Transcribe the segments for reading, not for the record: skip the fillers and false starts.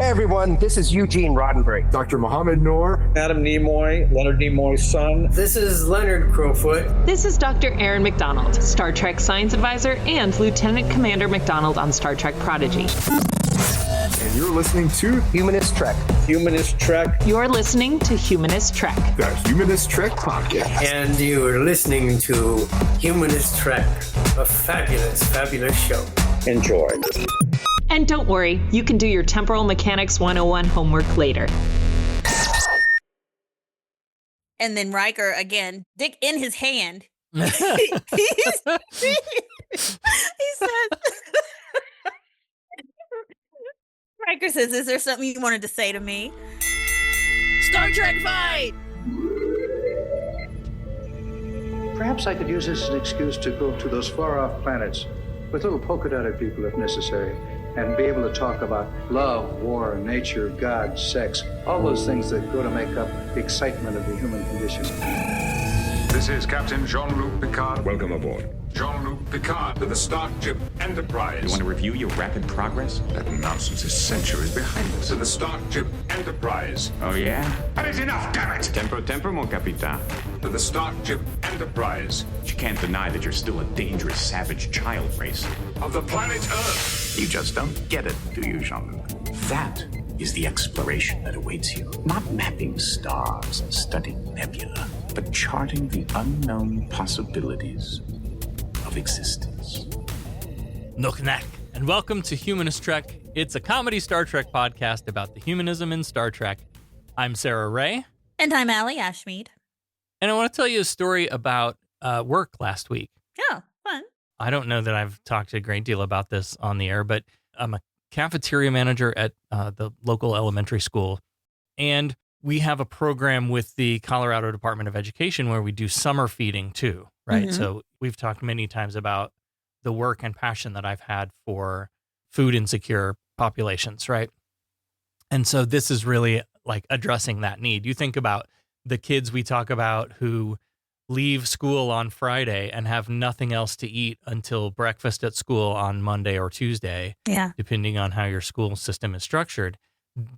everyone, this is Eugene Roddenberry. Dr. Mohammed Noor. Adam Nimoy, Leonard Nimoy's son. This is Leonard Crowfoot. This is Dr. Aaron McDonald, Star Trek Science Advisor and Lieutenant Commander McDonald on Star Trek Prodigy. And you're listening to Humanist Trek. Humanist Trek. You're listening to Humanist Trek. the Humanist Trek podcast. And you're listening to Humanist Trek, a fabulous, fabulous show. Enjoy. And don't worry, you can do your Temporal Mechanics 101 homework later. And then Riker, again, dick in his hand. he says, Riker says, is there something you wanted to say to me? Star Trek fight! Perhaps I could use this as an excuse to go to those far-off planets with little polka-dotted people if necessary, and be able to talk about love, war, nature, God, sex, all those things that go to make up the excitement of the human condition. This is Captain Jean-Luc Picard. Welcome aboard. Jean-Luc Picard to the Starship Enterprise. You want to review your rapid progress? That nonsense is centuries behind us. To the Starship Enterprise. Oh, yeah? That is enough, damn it! Tempo, mon capitan. To the Starship Enterprise. But you can't deny that you're still a dangerous, savage child race. Of the planet Earth. You just don't get it, do you, Jean-Luc? That is the exploration that awaits you. Not mapping stars and studying nebula, but charting the unknown possibilities of existence. Knock-knack, and welcome to Humanist Trek. It's a comedy Star Trek podcast about the humanism in Star Trek. I'm Sarah Ray. And I'm Allie Ashmead. And I want to tell you a story about work last week. Oh, fun. I don't know that I've talked a great deal about this on the air, but I'm a cafeteria manager at the local elementary school. And we have a program with the Colorado Department of Education where we do summer feeding too, right? Mm-hmm. So we've talked many times about the work and passion that I've had for food insecure populations, right? And so this is really like addressing that need. You think about the kids we talk about who leave school on Friday and have nothing else to eat until breakfast at school on Monday or Tuesday, depending on how your school system is structured.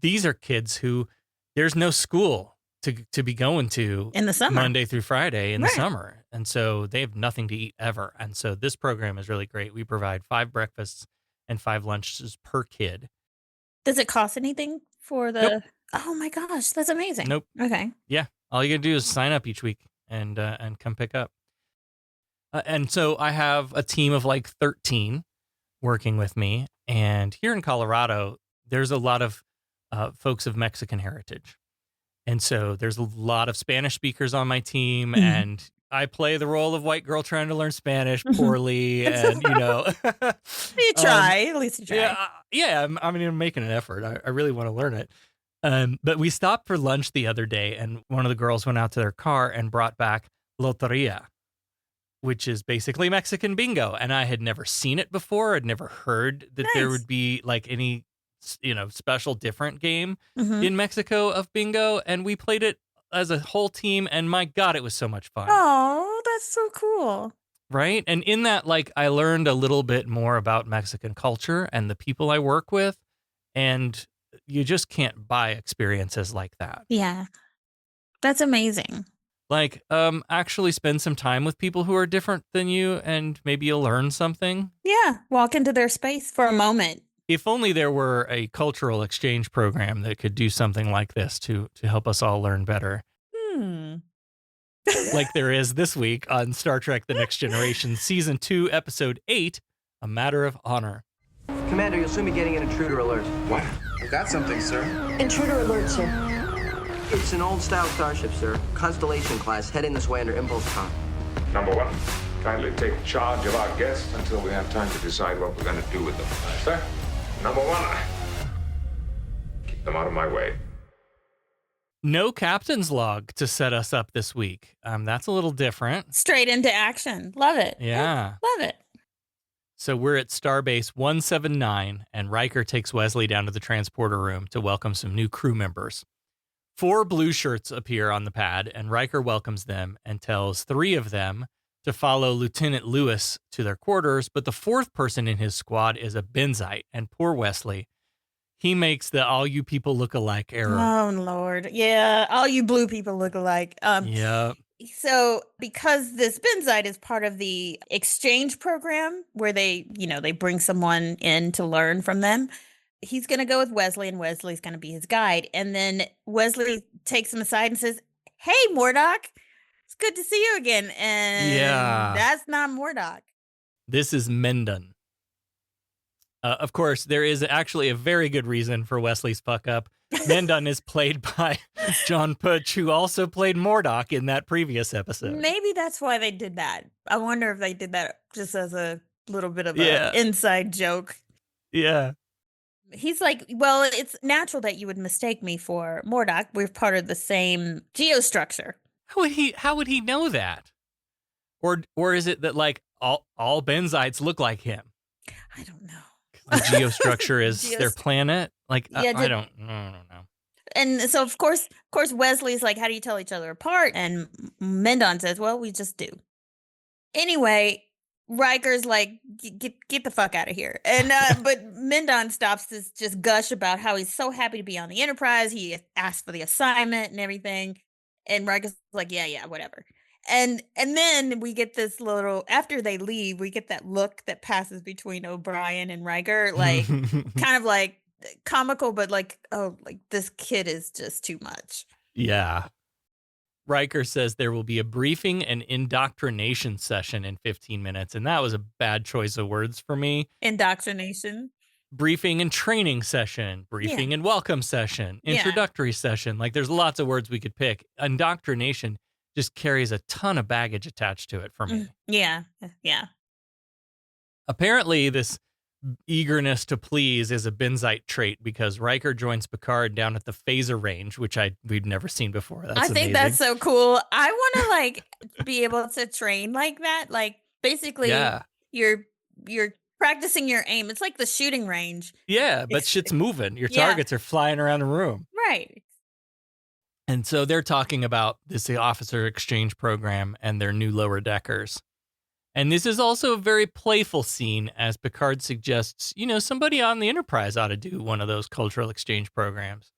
These are kids who there's no school to be going to in the summer, Monday through Friday in the summer. And so they have nothing to eat ever. And so this program is really great. We provide 5 breakfasts and 5 lunches per kid. Does it cost anything for the... Nope. Oh my gosh, that's amazing. Nope. Okay. Yeah. All you gotta do is sign up each week and come pick up. And so I have a team of like 13 working with me. And here in Colorado, there's a lot of folks of Mexican heritage. And so there's a lot of Spanish speakers on my team. Mm-hmm. And I play the role of white girl trying to learn Spanish poorly. And, you know. You try. At least you try. Yeah. I mean, I'm making an effort. I really want to learn it. But we stopped for lunch the other day, and one of the girls went out to their car and brought back loteria, which is basically Mexican bingo. And I had never seen it before. I'd never heard that there would be like any, special different game in Mexico of bingo. And we played it as a whole team, and my God, it was so much fun. Oh, that's so cool. Right? And in that, like, I learned a little bit more about Mexican culture and the people I work with, and you just can't buy experiences like that. Yeah. That's amazing. Like, actually spend some time with people who are different than you, and maybe you'll learn something. Yeah. Walk into their space for a moment. If only there were a cultural exchange program that could do something like this to help us all learn better. Like there is this week on Star Trek The Next Generation, Season 2, Episode 8, A Matter of Honor. Commander, you'll soon be getting an intruder alert. What? Got something, sir. Intruder alert, sir. It's an old-style starship, sir. Constellation class, heading this way under impulse com. Number 1, kindly take charge of our guests until we have time to decide what we're going to do with them. Sir? Number 1, keep them out of my way. No captain's log to set us up this week. That's a little different. Straight into action. Love it. Yeah. Love it. So we're at Starbase 179, and Riker takes Wesley down to the transporter room to welcome some new crew members. 4 blue shirts appear on the pad, and Riker welcomes them and tells 3 of them to follow Lieutenant Lewis to their quarters, but the 4th person in his squad is a Benzite, and poor Wesley. he makes the all you people look alike error. Oh, Lord. Yeah, all you blue people look alike. Yep. So because this Benzite is part of the exchange program where they bring someone in to learn from them, he's going to go with Wesley, and Wesley's going to be his guide. And then Wesley takes him aside and says, "Hey, Mordok, it's good to see you again." And that's not Mordok. This is Mendon. Of course, there is actually a very good reason for Wesley's fuck up. Mendon is played by John Putch, who also played Mordok in that previous episode. Maybe that's why they did that. I wonder if they did that just as a little bit of an inside joke. Yeah. He's like, well, it's natural that you would mistake me for Mordok. We're part of the same geostructure. How would he know that? Or is it that like all Benzites look like him? I don't know. The geostructure is their planet. Like I don't know. And so of course Wesley's like, how do you tell each other apart? And Mendon says, well, we just do. Anyway, Riker's like, get the fuck out of here. And but Mendon stops to just gush about how he's so happy to be on the Enterprise. He asked for the assignment and everything. And Riker's like, yeah, whatever. And then we get this little, after they leave, we get that look that passes between O'Brien and Riker, like kind of like comical, but like, oh, like this kid is just too much. Yeah. Riker says there will be a briefing and indoctrination session in 15 minutes. And that was a bad choice of words for me. Indoctrination. Briefing and training session, briefing and welcome session, introductory session. Like there's lots of words we could pick. Indoctrination just carries a ton of baggage attached to it for me. Yeah. Apparently, this eagerness to please is a Benzite trait because Riker joins Picard down at the phaser range, which we'd never seen before. That's I think that's so cool. I want to like be able to train like that. Like basically, you're practicing your aim. It's like the shooting range. Yeah, but shit's moving. Your targets are flying around the room. Right. And so they're talking about the Officer Exchange Program and their new lower deckers. And this is also a very playful scene as Picard suggests, somebody on the Enterprise ought to do one of those cultural exchange programs.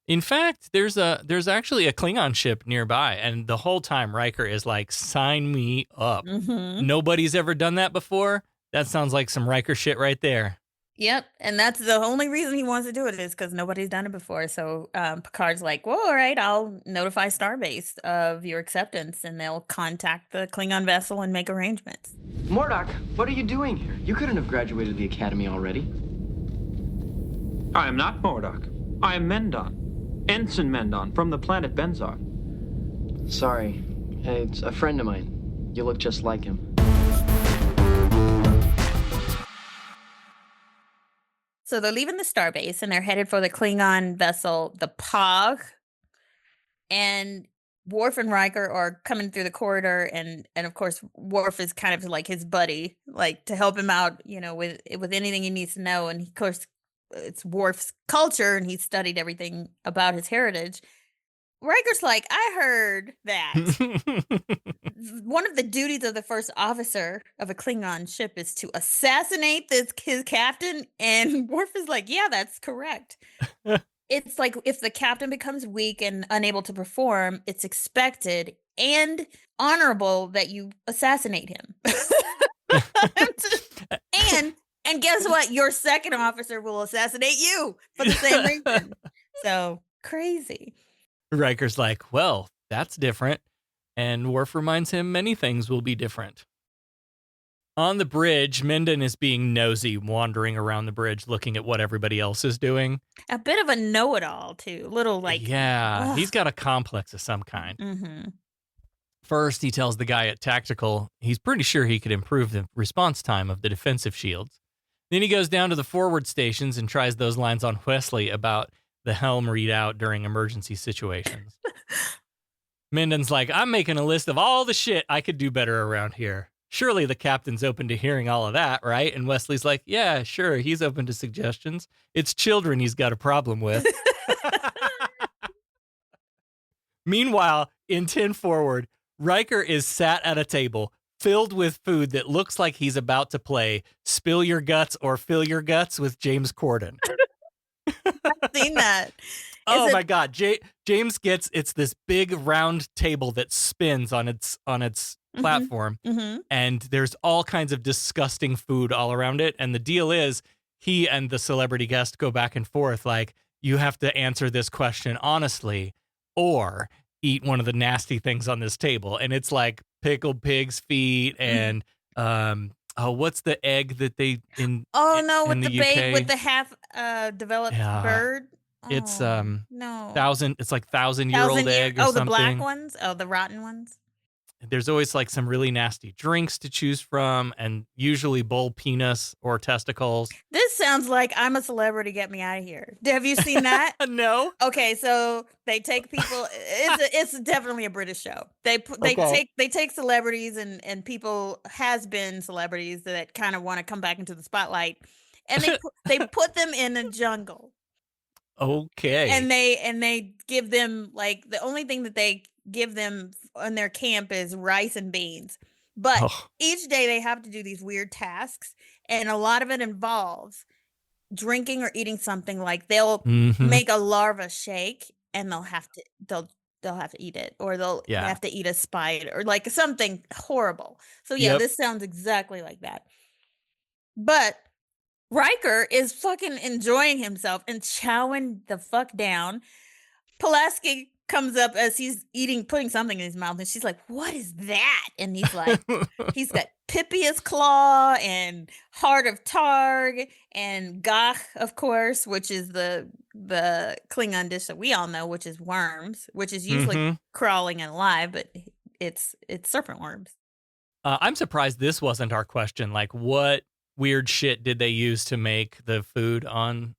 In fact, there's actually a Klingon ship nearby, and the whole time Riker is like, sign me up. Mm-hmm. Nobody's ever done that before. That sounds like some Riker shit right there. Yep, and that's the only reason he wants to do it is because nobody's done it before. So Picard's like, well, all right, I'll notify Starbase of your acceptance, and they'll contact the Klingon vessel and make arrangements. Mordok, what are you doing here? You couldn't have graduated the academy already. I am not Mordok. I am Mendon. Ensign Mendon from the planet Benzar. Sorry. It's a friend of mine. You look just like him. So they're leaving the starbase and they're headed for the Klingon vessel, the Pagh. And Worf and Riker are coming through the corridor, and of course Worf is kind of like his buddy, like to help him out, with anything he needs to know. And of course, it's Worf's culture, and he studied everything about his heritage. Riker's like, I heard that one of the duties of the first officer of a Klingon ship is to assassinate his captain. And Worf is like, yeah, that's correct. It's like if the captain becomes weak and unable to perform, it's expected and honorable that you assassinate him. and guess what? Your second officer will assassinate you for the same reason. So crazy. Riker's like, well, that's different. And Worf reminds him many things will be different. On the bridge, Mendon is being nosy, wandering around the bridge, looking at what everybody else is doing. A bit of a know-it-all, too. Little like... Yeah, he's got a complex of some kind. Mm-hmm. First, he tells the guy at Tactical he's pretty sure he could improve the response time of the defensive shields. Then he goes down to the forward stations and tries those lines on Wesley about the helm readout during emergency situations. Mendon's like, I'm making a list of all the shit I could do better around here. Surely the captain's open to hearing all of that, right? And Wesley's like, yeah, sure, he's open to suggestions. It's children he's got a problem with. Meanwhile, in 10 Forward, Riker is sat at a table filled with food that looks like he's about to play Spill Your Guts or Fill Your Guts with James Corden. seen that. Oh my God. James gets, it's this big round table that spins on its platform. Mm-hmm. And there's all kinds of disgusting food all around it. And the deal is he and the celebrity guest go back and forth. Like, you have to answer this question honestly or eat one of the nasty things on this table. And it's like pickled pig's feet and, what's the egg that they in with the the UK? with the half developed bird. It's no 1,000-year-old egg or the something. black ones. Oh, the rotten ones. There's always like some really nasty drinks to choose from, and usually bull penis or testicles. This sounds like I'm a Celebrity, Get Me Out of Here. Have you seen that? No. Okay, so they take people. It's definitely a British show. They take celebrities and people has been celebrities that kind of want to come back into the spotlight, and they put them in a jungle. Okay. And they give them like the only thing that they give them on their camp is rice and beans. But each day they have to do these weird tasks, and a lot of it involves drinking or eating something. Like they'll make a larva shake, and they'll have to eat it, or they'll have to eat a spider, or like something horrible. So this sounds exactly like that. But Riker is fucking enjoying himself and chowing the fuck down. Pulaski comes up as he's putting something in his mouth, and she's like, "What is that?" And he's like, he's got Pippia's Claw and Heart of Targ and Gach, of course, which is the Klingon dish that we all know, which is worms, which is usually crawling and alive, but it's serpent worms. I'm surprised this wasn't our question. Like, what weird shit did they use to make the food on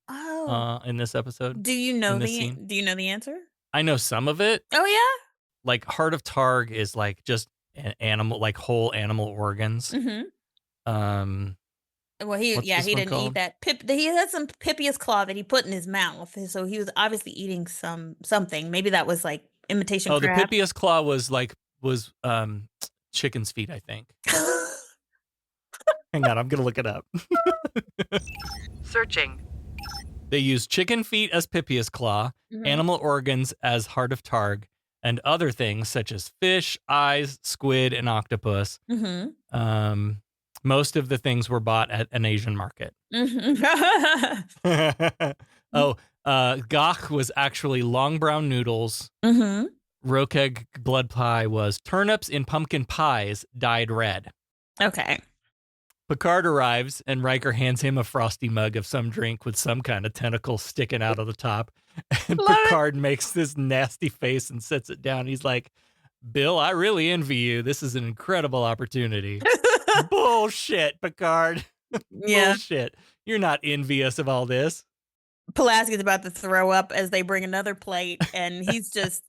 in this episode? Do you know the answer? I know some of it. Oh yeah? Like Heart of Targ is like just an animal, like whole animal organs. Well, he didn't eat that. He had some Pippia's Claw that he put in his mouth, so he was obviously eating something. Maybe that was like imitation crab. The Pippia's Claw was chicken's feet, I think. Hang on, I'm gonna look it up. Searching. They use chicken feet as Pippia's Claw, animal organs as Heart of Targ, and other things such as fish, eyes, squid, and octopus. Most of the things were bought at an Asian market. Gach was actually long brown noodles. Rokeg blood pie was turnips in pumpkin pies dyed red. Okay. Picard arrives, and Riker hands him a frosty mug of some drink with some kind of tentacle sticking out of the top. And Picard makes this nasty face and sets it down. He's like, "Bill, I really envy you. This is an incredible opportunity." Bullshit, Picard. Yeah. Bullshit. You're not envious of all this. Pulaski's about to throw up as they bring another plate, and he's just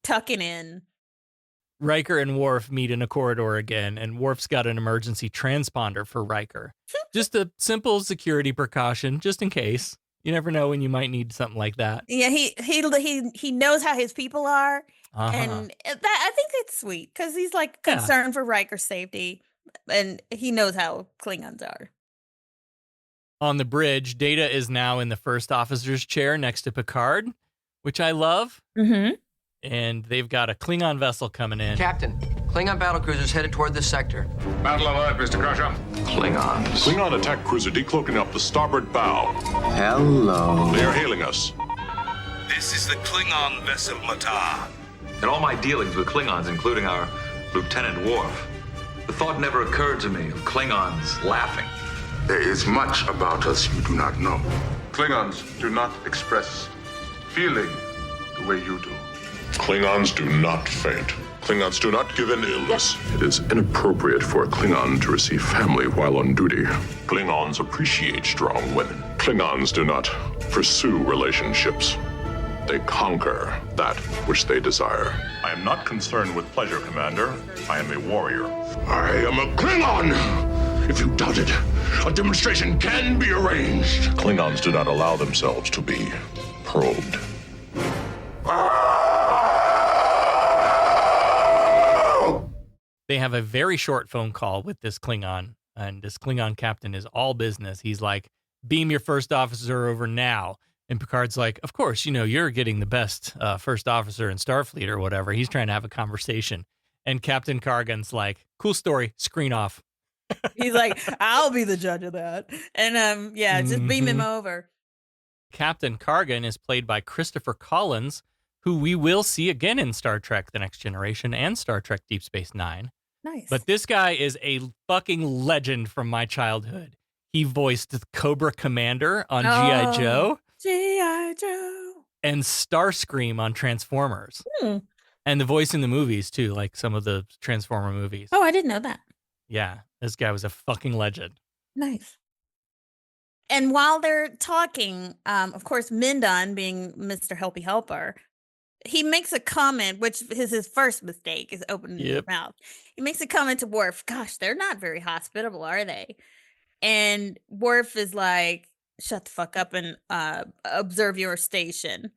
tucking in. Riker and Worf meet in a corridor again, and Worf's got an emergency transponder for Riker. Just a simple security precaution, just in case. You never know when you might need something like that. Yeah, he knows how his people are, and that I think it's sweet because he's like concerned for Riker's safety, and he knows how Klingons are. On the bridge, Data is now in the first officer's chair next to Picard, which I love. And they've got a Klingon vessel coming in. Captain, Klingon battlecruisers headed toward this sector. Battle alert, Mr. Crusher. Klingons. Klingon attack cruiser decloaking up the starboard bow. Hello. They are hailing us. This is the Klingon vessel Matah. In all my dealings with Klingons, including our Lieutenant Worf, the thought never occurred to me of Klingons laughing. There is much about us you do not know. Klingons do not express feeling the way you do. Klingons do not faint. Klingons do not give in illness. It is inappropriate for a Klingon to receive family while on duty. Klingons appreciate strong women. Klingons do not pursue relationships. They conquer that which they desire. I am not concerned with pleasure, Commander. I am a warrior. I am a Klingon! If you doubt it, a demonstration can be arranged. Klingons do not allow themselves to be probed. They have a very short phone call with this Klingon, and this Klingon captain is all business. He's like, "Beam your first officer over now." And Picard's like, of course, you're getting the best first officer in Starfleet or whatever. He's trying to have a conversation. And Captain Kargan's like, cool story, screen off. He's like, I'll be the judge of that. And just beam him over. Captain Kargan is played by Christopher Collins, who we will see again in Star Trek The Next Generation and Star Trek Deep Space Nine. Nice. But this guy is a fucking legend from my childhood. He voiced Cobra Commander on G.I. Joe. G.I. Joe. And Starscream on Transformers. Hmm. And the voice in the movies, too, like some of the Transformer movies. Oh, I didn't know that. Yeah, this guy was a fucking legend. Nice. And while they're talking, of course, Mindon, being Mr. Helpy Helper, he makes a comment, which is his first mistake, is opening his mouth. He makes a comment to Worf, gosh, they're not very hospitable, are they? And Worf is like, shut the fuck up and observe your station.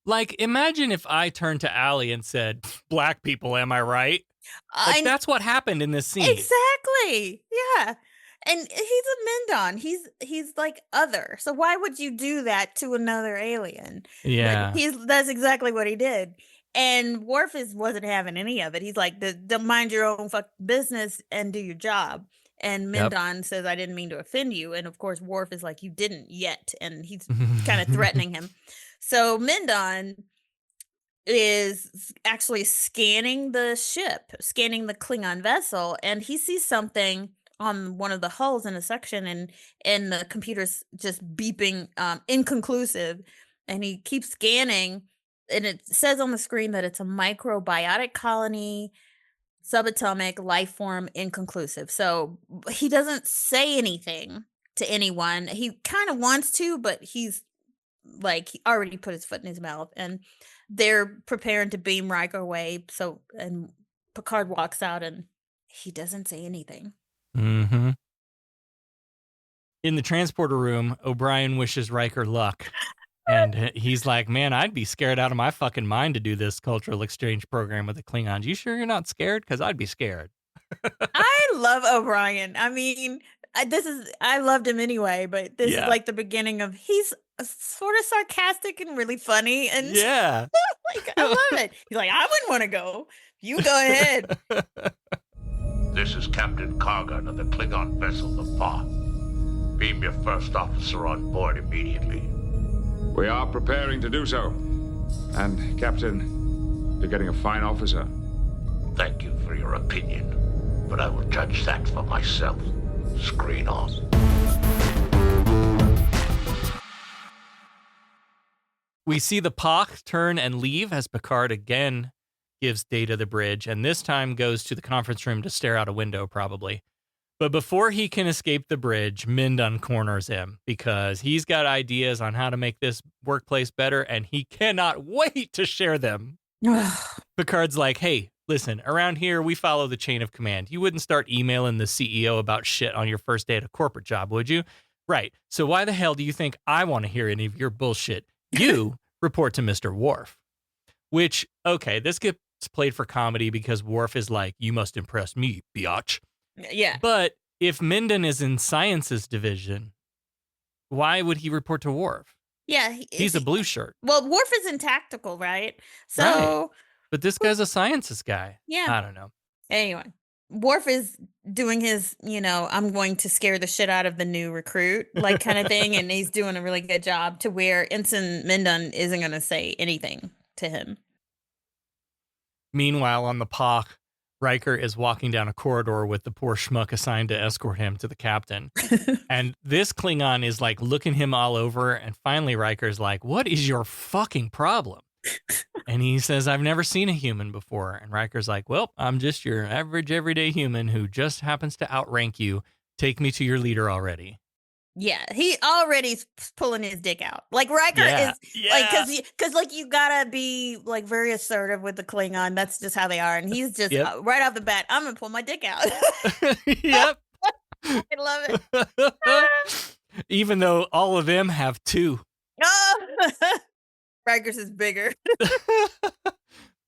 Like, imagine if I turned to Allie and said, black people, am I right? Like, that's what happened in this scene. Exactly. Yeah. And he's a Mindon. He's like other. So why would you do that to another alien? Yeah. That's exactly what he did. And Worf wasn't having any of it. He's like, mind your own business and do your job. And Mindon says, I didn't mean to offend you. And of course, Worf is like, you didn't yet. And he's kind of threatening him. So Mindon is actually scanning the ship, scanning the Klingon vessel. And he sees something on one of the hulls in a section. And the computer's just beeping inconclusive. And he keeps scanning. And it says on the screen that it's a microbiotic colony, subatomic life form, inconclusive. So he doesn't say anything to anyone. He kind of wants to, but he's like, he already put his foot in his mouth, and they're preparing to beam Riker away. So, and Picard walks out and he doesn't say anything. Mm-hmm. In the transporter room, O'Brien wishes Riker luck. And he's like, man, I'd be scared out of my fucking mind to do this cultural exchange program with the Klingons. You sure you're not scared? Because I'd be scared. I love O'Brien. I mean, I loved him anyway, but this is like the beginning of, he's sort of sarcastic and really funny. And yeah, like, I love it. He's like, I wouldn't want to go. You go ahead. This is Captain Kargan of the Klingon vessel, the Pagh. Beam your first officer on board immediately. We are preparing to do so. And, Captain, you're getting a fine officer. Thank you for your opinion, but I will judge that for myself. Screen off. We see the Pagh turn and leave as Picard again gives Data the bridge, and this time goes to the conference room to stare out a window, probably. But before he can escape the bridge, Mindon corners him because he's got ideas on how to make this workplace better, and he cannot wait to share them. Picard's like, hey, listen, around here, we follow the chain of command. You wouldn't start emailing the CEO about shit on your first day at a corporate job, would you? Right. So why the hell do you think I want to hear any of your bullshit? You report to Mr. Worf. Which, okay, this gets played for comedy because Worf is like, you must impress me, biatch. Yeah. But if Mindon is in Sciences Division, why would he report to Worf? Yeah. He's a blue shirt. Well, Worf is in tactical, right? So, right. But this guy's a sciences guy. Yeah. I don't know. Anyway, Worf is doing his, I'm going to scare the shit out of the new recruit, like kind of thing. And he's doing a really good job to where Ensign Mindon isn't going to say anything to him. Meanwhile, on the Pagh, Riker is walking down a corridor with the poor schmuck assigned to escort him to the captain. And this Klingon is like looking him all over. And finally, Riker's like, what is your fucking problem? And he says, I've never seen a human before. And Riker's like, well, I'm just your average everyday human who just happens to outrank you. Take me to your leader already. Yeah, he already pulling his dick out. Like Riker is like, because like you gotta be like very assertive with the Klingon. That's just how they are, and he's just right off the bat, I'm gonna pull my dick out. Yep, I love it. Even though all of them have two. Oh, Riker's is bigger.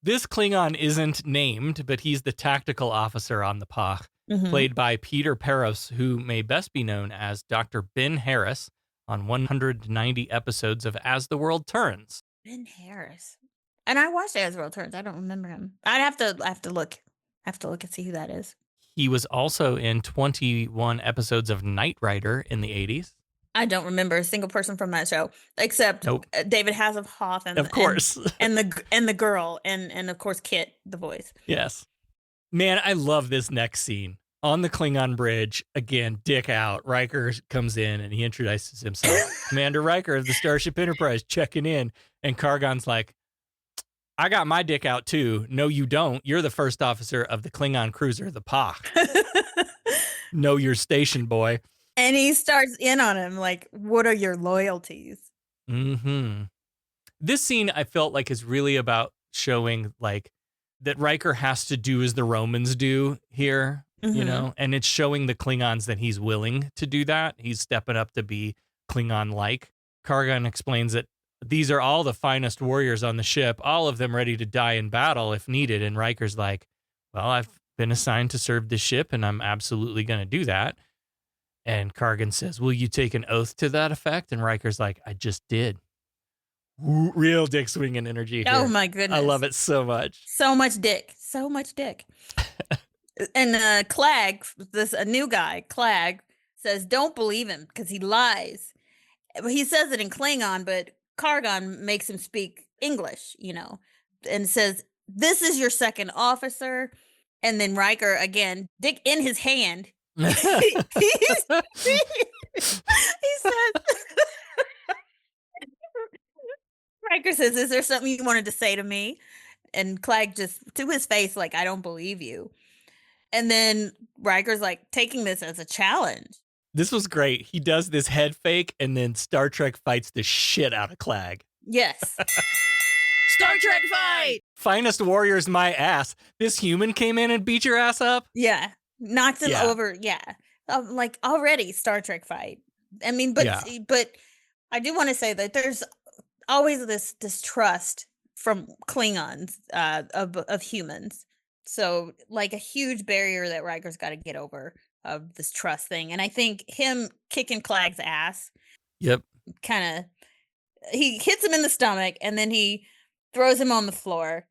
This Klingon isn't named, but he's the tactical officer on the Pagh. Played by Peter Peros, who may best be known as Dr. Ben Harris on 190 episodes of As the World Turns. Ben Harris. And I watched As the World Turns. I don't remember him. I have to look and see who that is. He was also in 21 episodes of Knight Rider in the 80s. I don't remember a single person from that show except David Hasselhoff and of course and the girl and of course Kit, the voice. Yes, man, I love this next scene on the Klingon bridge. Again, dick out. Riker comes in and he introduces himself. Commander Riker of the Starship Enterprise checking in, and Kargan's like, I got my dick out too. No, you don't. You're the first officer of the Klingon cruiser, the Pagh. Know your station, boy. And he starts in on him like, what are your loyalties? Mm-hmm. This scene I felt like is really about showing like that Riker has to do as the Romans do here, you know, and it's showing the Klingons that he's willing to do that. He's stepping up to be Klingon-like. Kargan explains that these are all the finest warriors on the ship, all of them ready to die in battle if needed. And Riker's like, well, I've been assigned to serve this ship and I'm absolutely going to do that. And Kargan says, will you take an oath to that effect? And Riker's like, I just did. Ooh, real dick swinging energy here. Oh my goodness. I love it so much. So much dick. And Clag, a new guy, Clag, says, don't believe him because he lies. He says it in Klingon, but Kargan makes him speak English, you know, and says, this is your second officer. And then Riker, again, dick in his hand, he says, Riker says, is there something you wanted to say to me? And Clag just, to his face, like, I don't believe you. And then Riker's like taking this as a challenge. This was great. He does this head fake and then Star Trek fights the shit out of Clag. Yes. Star Trek fight! Finest warriors, my ass. This human came in and beat your ass up? Yeah. Knocked him over. Yeah. Like already Star Trek fight. I mean, but I do want to say that there's always this distrust from Klingons of humans. So like a huge barrier that Riker's got to get over of this trust thing. And I think him kicking Clag's ass. Yep. Kind of, he hits him in the stomach and then he throws him on the floor.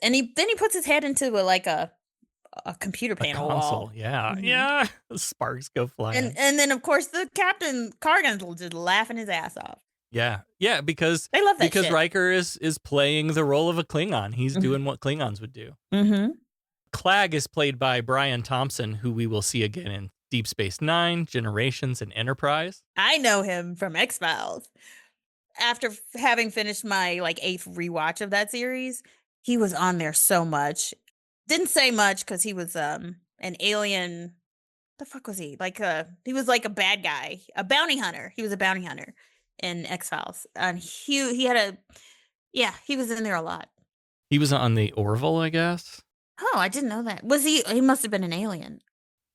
And he puts his head into a computer panel wall. Yeah. Mm-hmm. Yeah. The sparks go flying. And then of course the Captain Kargan's just laughing his ass off. Yeah. Yeah, because they love that shit. Riker is playing the role of a Klingon. He's doing what Klingons would do. Mm-hmm. Clag is played by Brian Thompson, who we will see again in Deep Space Nine, Generations, and Enterprise. I know him from X-Files. After having finished my 8th rewatch of that series, he was on there so much. Didn't say much because he was an alien. The fuck was he? He was like a bad guy, a bounty hunter. He was a bounty hunter in X-Files, and he was in there a lot. He was on the Orville, I guess. Oh, I didn't know that. Was he? He must have been an alien.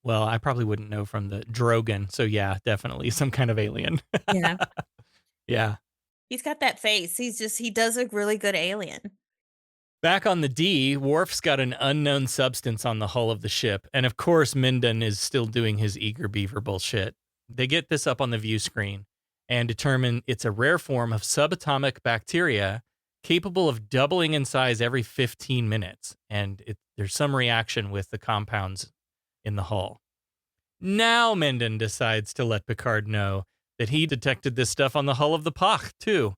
Well, I probably wouldn't know from the Drogon. So yeah, definitely some kind of alien. Yeah. Yeah. He's got that face. He does a really good alien. Back on the D, Worf's got an unknown substance on the hull of the ship. And of course, Minden is still doing his eager beaver bullshit. They get this up on the view screen and determine it's a rare form of subatomic bacteria capable of doubling in size every 15 minutes. And there's some reaction with the compounds in the hull. Now Minden decides to let Picard know that he detected this stuff on the hull of the Pagh, too.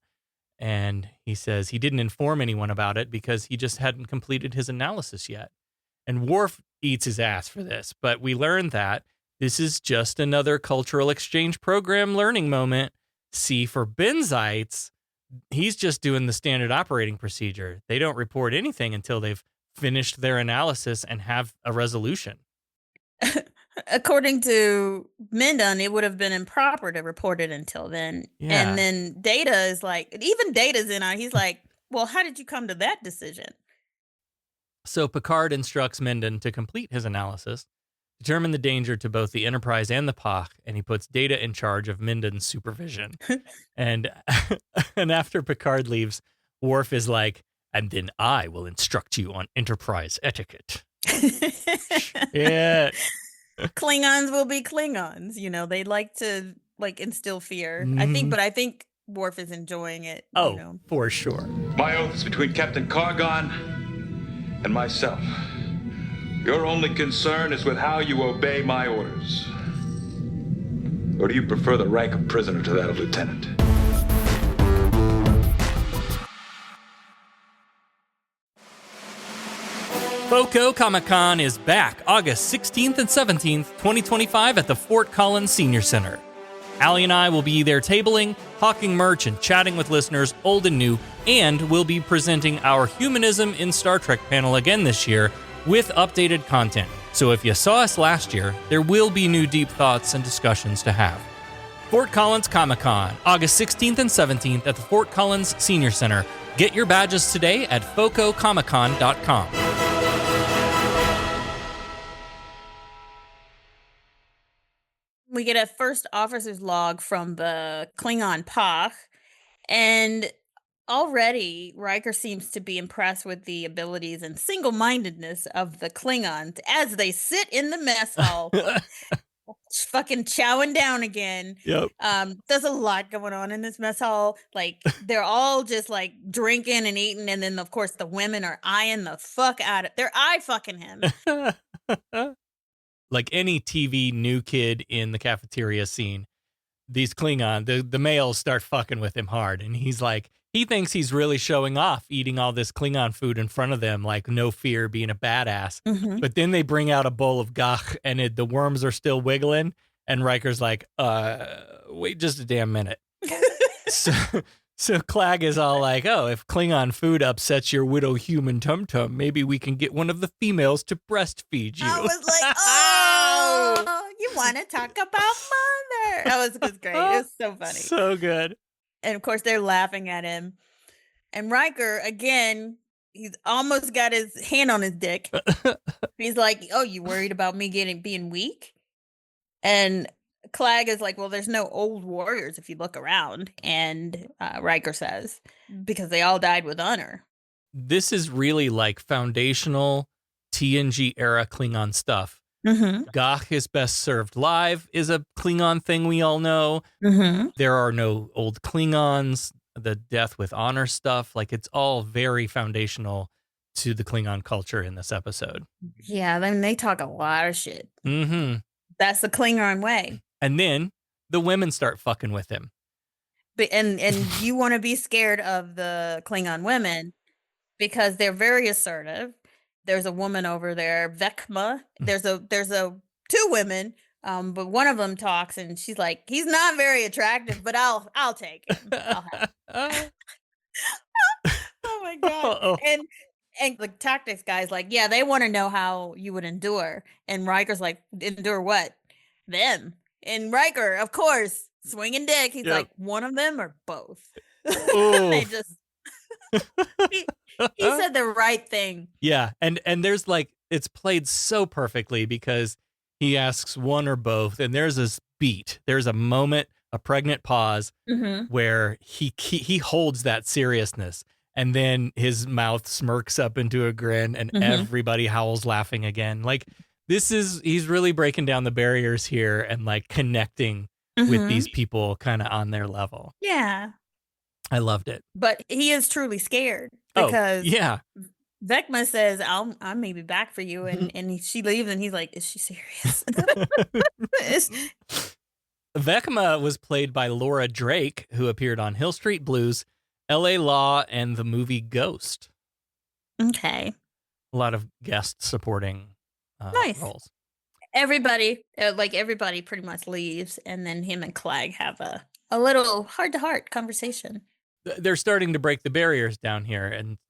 And he says he didn't inform anyone about it because he just hadn't completed his analysis yet. And Worf eats his ass for this, but we learned that this is just another cultural exchange program learning moment. See, for Benzites, he's just doing the standard operating procedure. They don't report anything until they've finished their analysis and have a resolution. According to Minden, it would have been improper to report it until then. Yeah. And then Data is like, even Data's in on it. He's like, well, how did you come to that decision? So Picard instructs Minden to complete his analysis, determine the danger to both the Enterprise and the Pagh, and he puts Data in charge of Minden's supervision. and after Picard leaves, Worf is like, and then I will instruct you on Enterprise etiquette. Yeah. Klingons will be Klingons. You know, they like to like instill fear. I think Worf is enjoying it. Oh, you know. for sure. My oath is between Captain Kargan and myself. Your only concern is with how you obey my orders. Or do you prefer the rank of prisoner to that of lieutenant? FOCO Comic-Con is back August 16th and 17th, 2025 at the Fort Collins Senior Center. Allie and I will be there tabling, hawking merch, and chatting with listeners old and new, and we'll be presenting our Humanism in Star Trek panel again this year with updated content. So if you saw us last year, there will be new deep thoughts and discussions to have. Fort Collins Comic-Con, August 16th and 17th at the Fort Collins Senior Center. Get your badges today at fococomiccon.com. We get a first officer's log from the Klingon Pagh, and already Riker seems to be impressed with the abilities and single-mindedness of the Klingons as they sit in the mess hall, fucking chowing down again. Yep. There's a lot going on in this mess hall. Like, they're all just like drinking and eating, and then of course the women are eyeing the fuck out of. They're eye fucking him. Like any TV new kid in the cafeteria scene, these Klingon, the males start fucking with him hard. And he's like, he thinks he's really showing off eating all this Klingon food in front of them, like no fear, being a badass. Mm-hmm. But then they bring out a bowl of gach and the worms are still wiggling. And Riker's like, wait just a damn minute. So Clag is all like, oh, if Klingon food upsets your widow human tum-tum, maybe we can get one of the females to breastfeed you. I was like, oh, you want to talk about mother. That was great. It was so funny. So good. And of course, they're laughing at him. And Riker, again, he's almost got his hand on his dick. He's like, oh, you worried about me being weak? And Clag is like, well, there's no old warriors if you look around. And Riker says, because they all died with honor. This is really like foundational TNG era Klingon stuff. Mm-hmm. Gach is best served live is a Klingon thing we all know. Mm-hmm. There are no old Klingons, the death with honor stuff. Like, it's all very foundational to the Klingon culture in this episode. Yeah, then they talk a lot of shit. Mm-hmm. That's the Klingon way. And then the women start fucking with him. But and you want to be scared of the Klingon women because they're very assertive. There's a woman over there, Vecma. There's two women, but one of them talks and she's like, he's not very attractive, but I'll take him. I'll have Oh my god! And the tactics guy's like, yeah, they want to know how you would endure, and Riker's like, endure what? Them. And Riker, of course, swinging dick. He's like, one of them or both. They just he said the right thing. Yeah, and there's like, it's played so perfectly because he asks one or both, and there's this beat. There's a moment, a pregnant pause, where he holds that seriousness, and then his mouth smirks up into a grin, and everybody howls laughing again. Like, he's really breaking down the barriers here and like connecting with these people kind of on their level. Yeah. I loved it. But he is truly scared because Vecma says, I may be back for you. And she leaves and he's like, is she serious? Vecma was played by Laura Drake, who appeared on Hill Street Blues, LA Law, and the movie Ghost. Okay. A lot of guest supporting nice roles. Everybody pretty much leaves, and then him and Clag have a little heart-to-heart conversation. They're starting to break the barriers down here,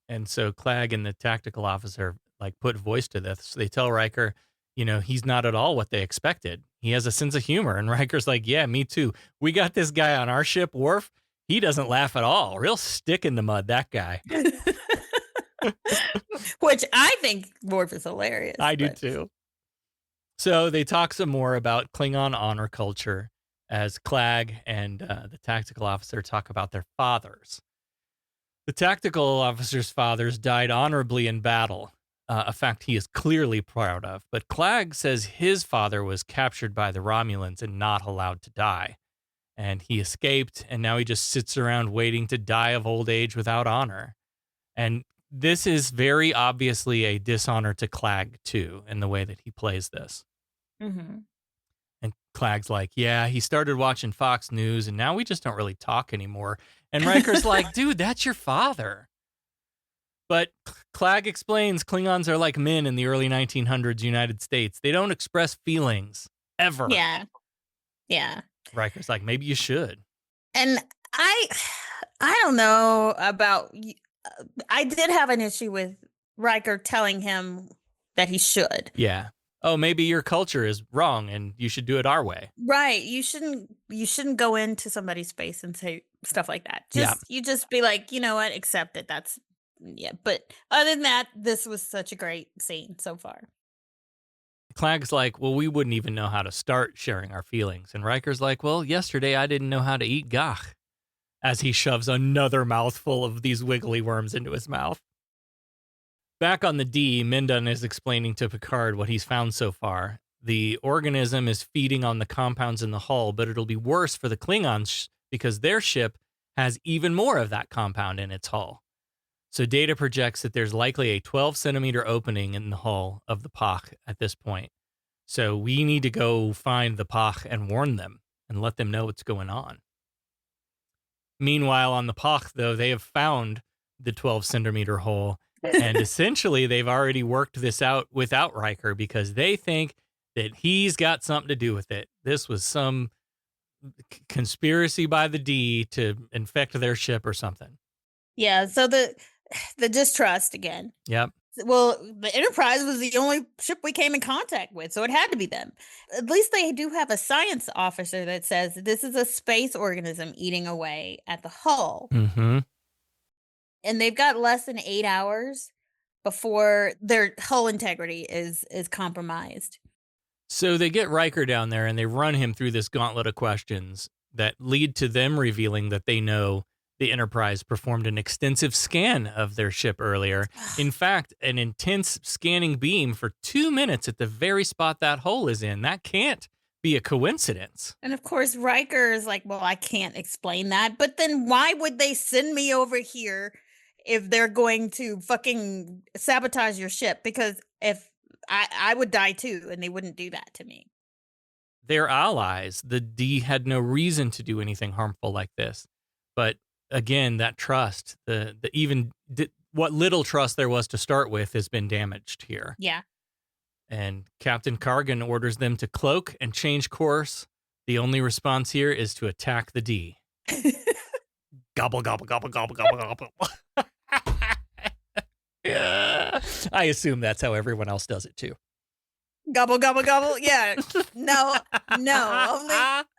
and so Clag and the tactical officer like put voice to this. They tell Riker, he's not at all what they expected. He has a sense of humor, and Riker's like, yeah, me too. We got this guy on our ship, Worf. He doesn't laugh at all. Real stick in the mud, that guy. Which I think Worf is hilarious. I do too. So they talk some more about Klingon honor culture as Clag and the tactical officer talk about their fathers. The tactical officer's fathers died honorably in battle, a fact he is clearly proud of. But Clag says his father was captured by the Romulans and not allowed to die. and he escaped, and now he just sits around waiting to die of old age without honor. And this is very obviously a dishonor to Clag, too, in the way that he plays this. Mm-hmm. And Clag's like, yeah, he started watching Fox News, and now we just don't really talk anymore. And Riker's like, dude, that's your father. But Clag explains Klingons are like men in the early 1900s United States. They don't express feelings, ever. Yeah. Yeah. Riker's like, maybe you should. And I don't know about, I did have an issue with Riker telling him that he should. Yeah. Oh, maybe your culture is wrong and you should do it our way. Right. You shouldn't go into somebody's space and say stuff like that. You just be like, you know what, accept it. That's, yeah. But other than that, this was such a great scene so far. Clag's like, well, we wouldn't even know how to start sharing our feelings. And Riker's like, well, yesterday I didn't know how to eat gach, as he shoves another mouthful of these wiggly worms into his mouth. Back on the D, Mindon is explaining to Picard what he's found so far. The organism is feeding on the compounds in the hull, but it'll be worse for the Klingons because their ship has even more of that compound in its hull. So Data projects that there's likely a 12-centimeter opening in the hull of the Pagh at this point. So we need to go find the Pagh and warn them and let them know what's going on. Meanwhile, on the Pagh, though, they have found the 12-centimeter hole, and essentially they've already worked this out without Riker because they think that he's got something to do with it. This was some conspiracy by the D to infect their ship or something. Yeah, so the distrust again. Yep. Well, the Enterprise was the only ship we came in contact with, so it had to be them. At least they do have a science officer that says this is a space organism eating away at the hull. Mm-hmm. And they've got less than 8 hours before their hull integrity is compromised. So they get Riker down there and they run him through this gauntlet of questions that lead to them revealing that they know the Enterprise performed an extensive scan of their ship earlier. In fact, an intense scanning beam for 2 minutes at the very spot that hole is in. That can't be a coincidence. And of course, Riker is like, well, I can't explain that. But then why would they send me over here if they're going to fucking sabotage your ship? Because if I would die too, and they wouldn't do that to me. They're allies. The D had no reason to do anything harmful like this. But again, that trust, what little trust there was to start with has been damaged here. Yeah. And Captain Kargan orders them to cloak and change course. The only response here is to attack the D. Gobble, gobble, gobble, gobble, gobble, gobble. Yeah. I assume that's how everyone else does it too. Gobble, gobble, gobble. Yeah. No,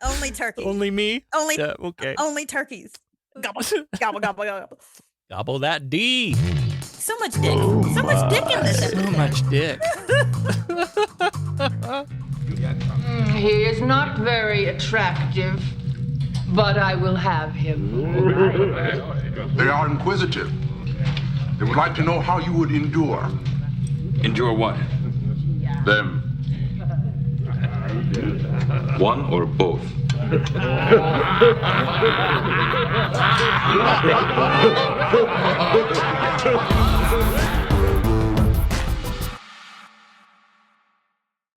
only turkeys. Only me? Only, yeah, okay. Only turkeys. Gobble, gobble, gobble, gobble. Gobble that D. So much dick. So much dick in this episode. So much dick. He is not very attractive, but I will have him. They are inquisitive. They would like to know how you would endure. Endure what? Them. One or both?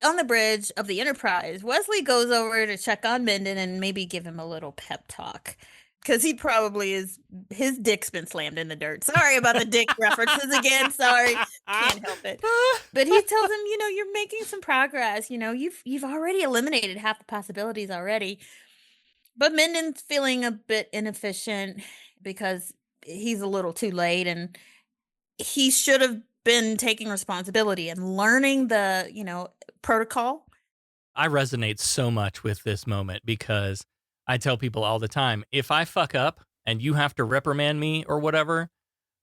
On the bridge of the Enterprise, Wesley goes over to check on Mindon and maybe give him a little pep talk. Because he probably his dick's been slammed in the dirt. Sorry about the dick references again. Sorry. Can't help it. But he tells him, you're making some progress. You've already eliminated half the possibilities already. But Mindon's feeling a bit inefficient because he's a little too late. And he should have been taking responsibility and learning the, protocol. I resonate so much with this moment because I tell people all the time, if I fuck up and you have to reprimand me or whatever,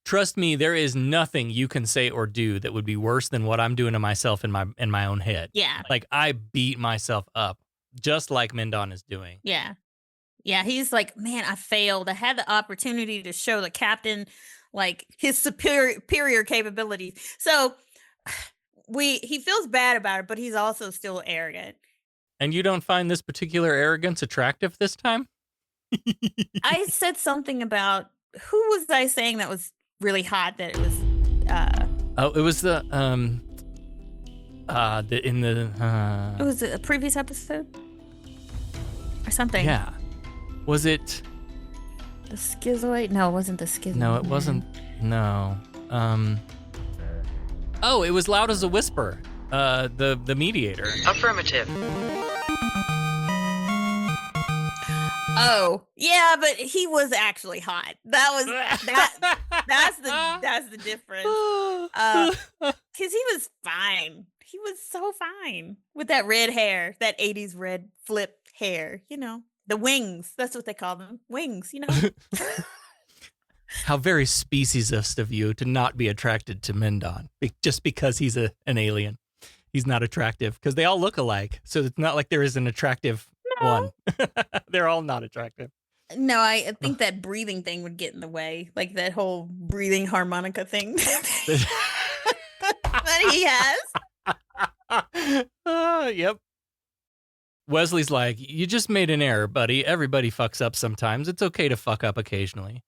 trust me, there is nothing you can say or do that would be worse than what I'm doing to myself in my own head. Yeah. Like I beat myself up just like Mindon is doing. Yeah. Yeah. He's like, man, I failed. I had the opportunity to show the captain like his superior capabilities. So he feels bad about it, but he's also still arrogant. And you don't find this particular arrogance attractive this time? I said something about who was I saying that was really hot that it was it was the it was a previous episode or something. Yeah. Was it the schizoid? No, it wasn't the schizoid. No, it wasn't. No. Oh, it was Loud as a Whisper. The mediator. Affirmative. Oh, yeah, but he was actually hot. That was that's the difference. Cuz he was fine. He was so fine with that red hair, that 80s red flip hair, you know. The wings, that's what they call them. Wings, you know. How very speciesist of you to not be attracted to Mendon just because he's an alien. He's not attractive because they all look alike. So it's not like there is an attractive one. They're all not attractive. No, I think that breathing thing would get in the way. Like that whole breathing harmonica thing that he has. Yep. Wesley's like, you just made an error, buddy. Everybody fucks up sometimes. It's okay to fuck up occasionally.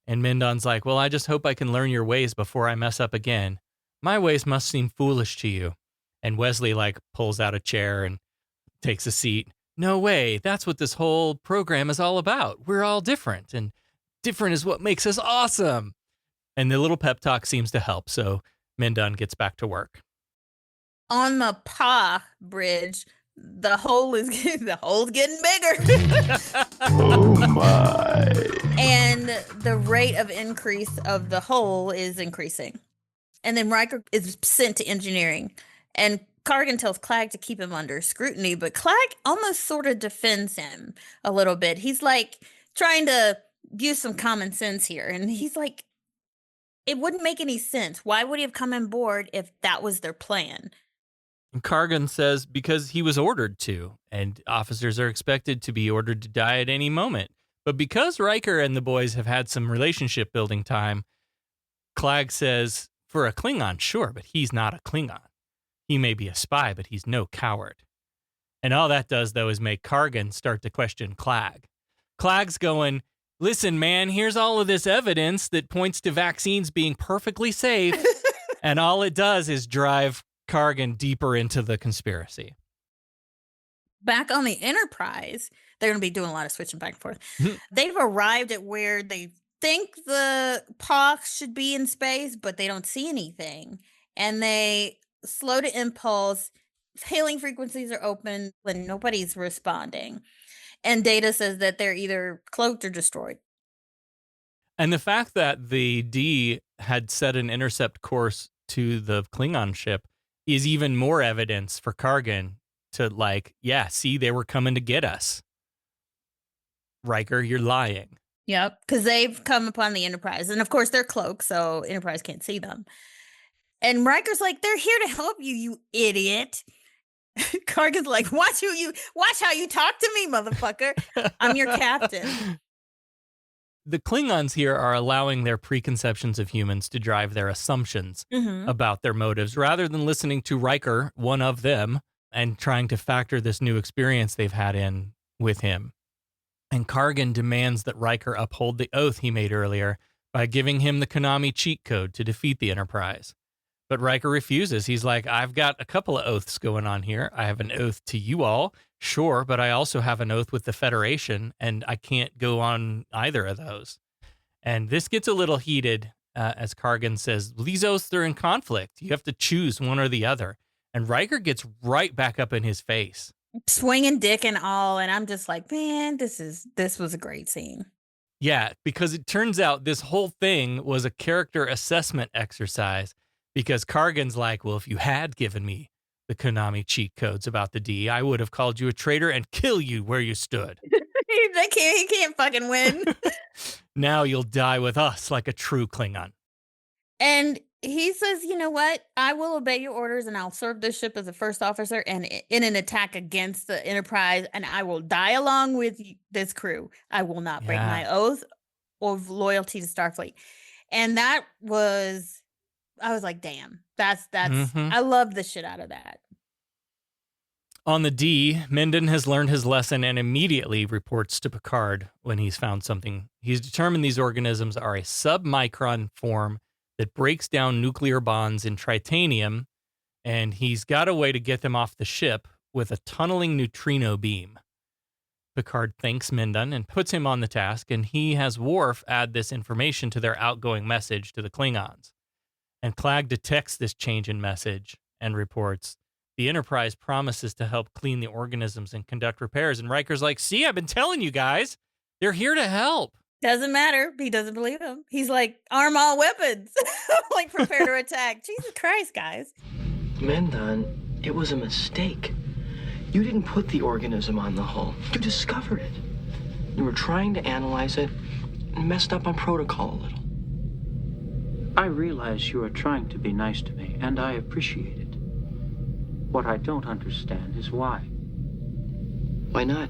And Mendon's like, well, I just hope I can learn your ways before I mess up again. My ways must seem foolish to you. And Wesley like pulls out a chair and takes a seat. No way. That's what this whole program is all about. We're all different, and different is what makes us awesome. And the little pep talk seems to help. So Mendon gets back to work. On the Pagh bridge, the hole's getting bigger. Oh my. And the rate of increase of the hole is increasing. And then Riker is sent to engineering. And Kargan tells Clag to keep him under scrutiny, but Clag almost sort of defends him a little bit. He's like trying to use some common sense here. And he's like, it wouldn't make any sense. Why would he have come on board if that was their plan? And Kargan says because he was ordered to, and officers are expected to be ordered to die at any moment. But because Riker and the boys have had some relationship building time, Clag says, for a Klingon, sure, but he's not a Klingon. He may be a spy, but he's no coward. And all that does, though, is make Kargan start to question Clag. Clag's going, listen, man, here's all of this evidence that points to vaccines being perfectly safe. And all it does is drive Kargan deeper into the conspiracy. Back on the Enterprise, they're going to be doing a lot of switching back and forth. They've arrived at where they think the Pagh should be in space, but they don't see anything. And they slow to impulse. Hailing frequencies are open when nobody's responding. And Data says that they're either cloaked or destroyed. And the fact that the D had set an intercept course to the Klingon ship is even more evidence for Kargan to like, yeah, see, they were coming to get us. Riker, you're lying. Yep, because they've come upon the Enterprise. And of course, they're cloaked, so Enterprise can't see them. And Riker's like, they're here to help you, you idiot. Kargan's like, watch how you talk to me, motherfucker. I'm your captain. The Klingons here are allowing their preconceptions of humans to drive their assumptions about their motives, rather than listening to Riker, one of them, and trying to factor this new experience they've had in with him. And Kargan demands that Riker uphold the oath he made earlier by giving him the Konami cheat code to defeat the Enterprise. But Riker refuses. He's like, I've got a couple of oaths going on here. I have an oath to you all, sure, but I also have an oath with the Federation, and I can't go on either of those. And this gets a little heated as Kargan says, these oaths are in conflict. You have to choose one or the other. And Riker gets right back up in his face. Swinging dick and all, and I'm just like, man, this was a great scene. Yeah, because it turns out this whole thing was a character assessment exercise. Because Kargan's like, well, if you had given me the Konami cheat codes about the D, I would have called you a traitor and kill you where you stood. He can't fucking win. Now you'll die with us like a true Klingon. And he says, you know what? I will obey your orders and I'll serve this ship as a first officer and in an attack against the Enterprise, and I will die along with this crew. I will not break my oath of loyalty to Starfleet. And that was... I was like, damn, that's I love the shit out of that. On the D, Minden has learned his lesson and immediately reports to Picard when he's found something. He's determined these organisms are a submicron form that breaks down nuclear bonds in tritanium, and he's got a way to get them off the ship with a tunneling neutrino beam. Picard thanks Minden and puts him on the task, and he has Worf add this information to their outgoing message to the Klingons. And Clag detects this change in message and reports, the Enterprise promises to help clean the organisms and conduct repairs. And Riker's like, see, I've been telling you guys, they're here to help. Doesn't matter. He doesn't believe him. He's like, arm all weapons. Like, prepare to attack. Jesus Christ, guys. Mendon, it was a mistake. You didn't put the organism on the hull. You discovered it. You were trying to analyze it and messed up on protocol a little. I realize you are trying to be nice to me, and I appreciate it. What I don't understand is why. Why not?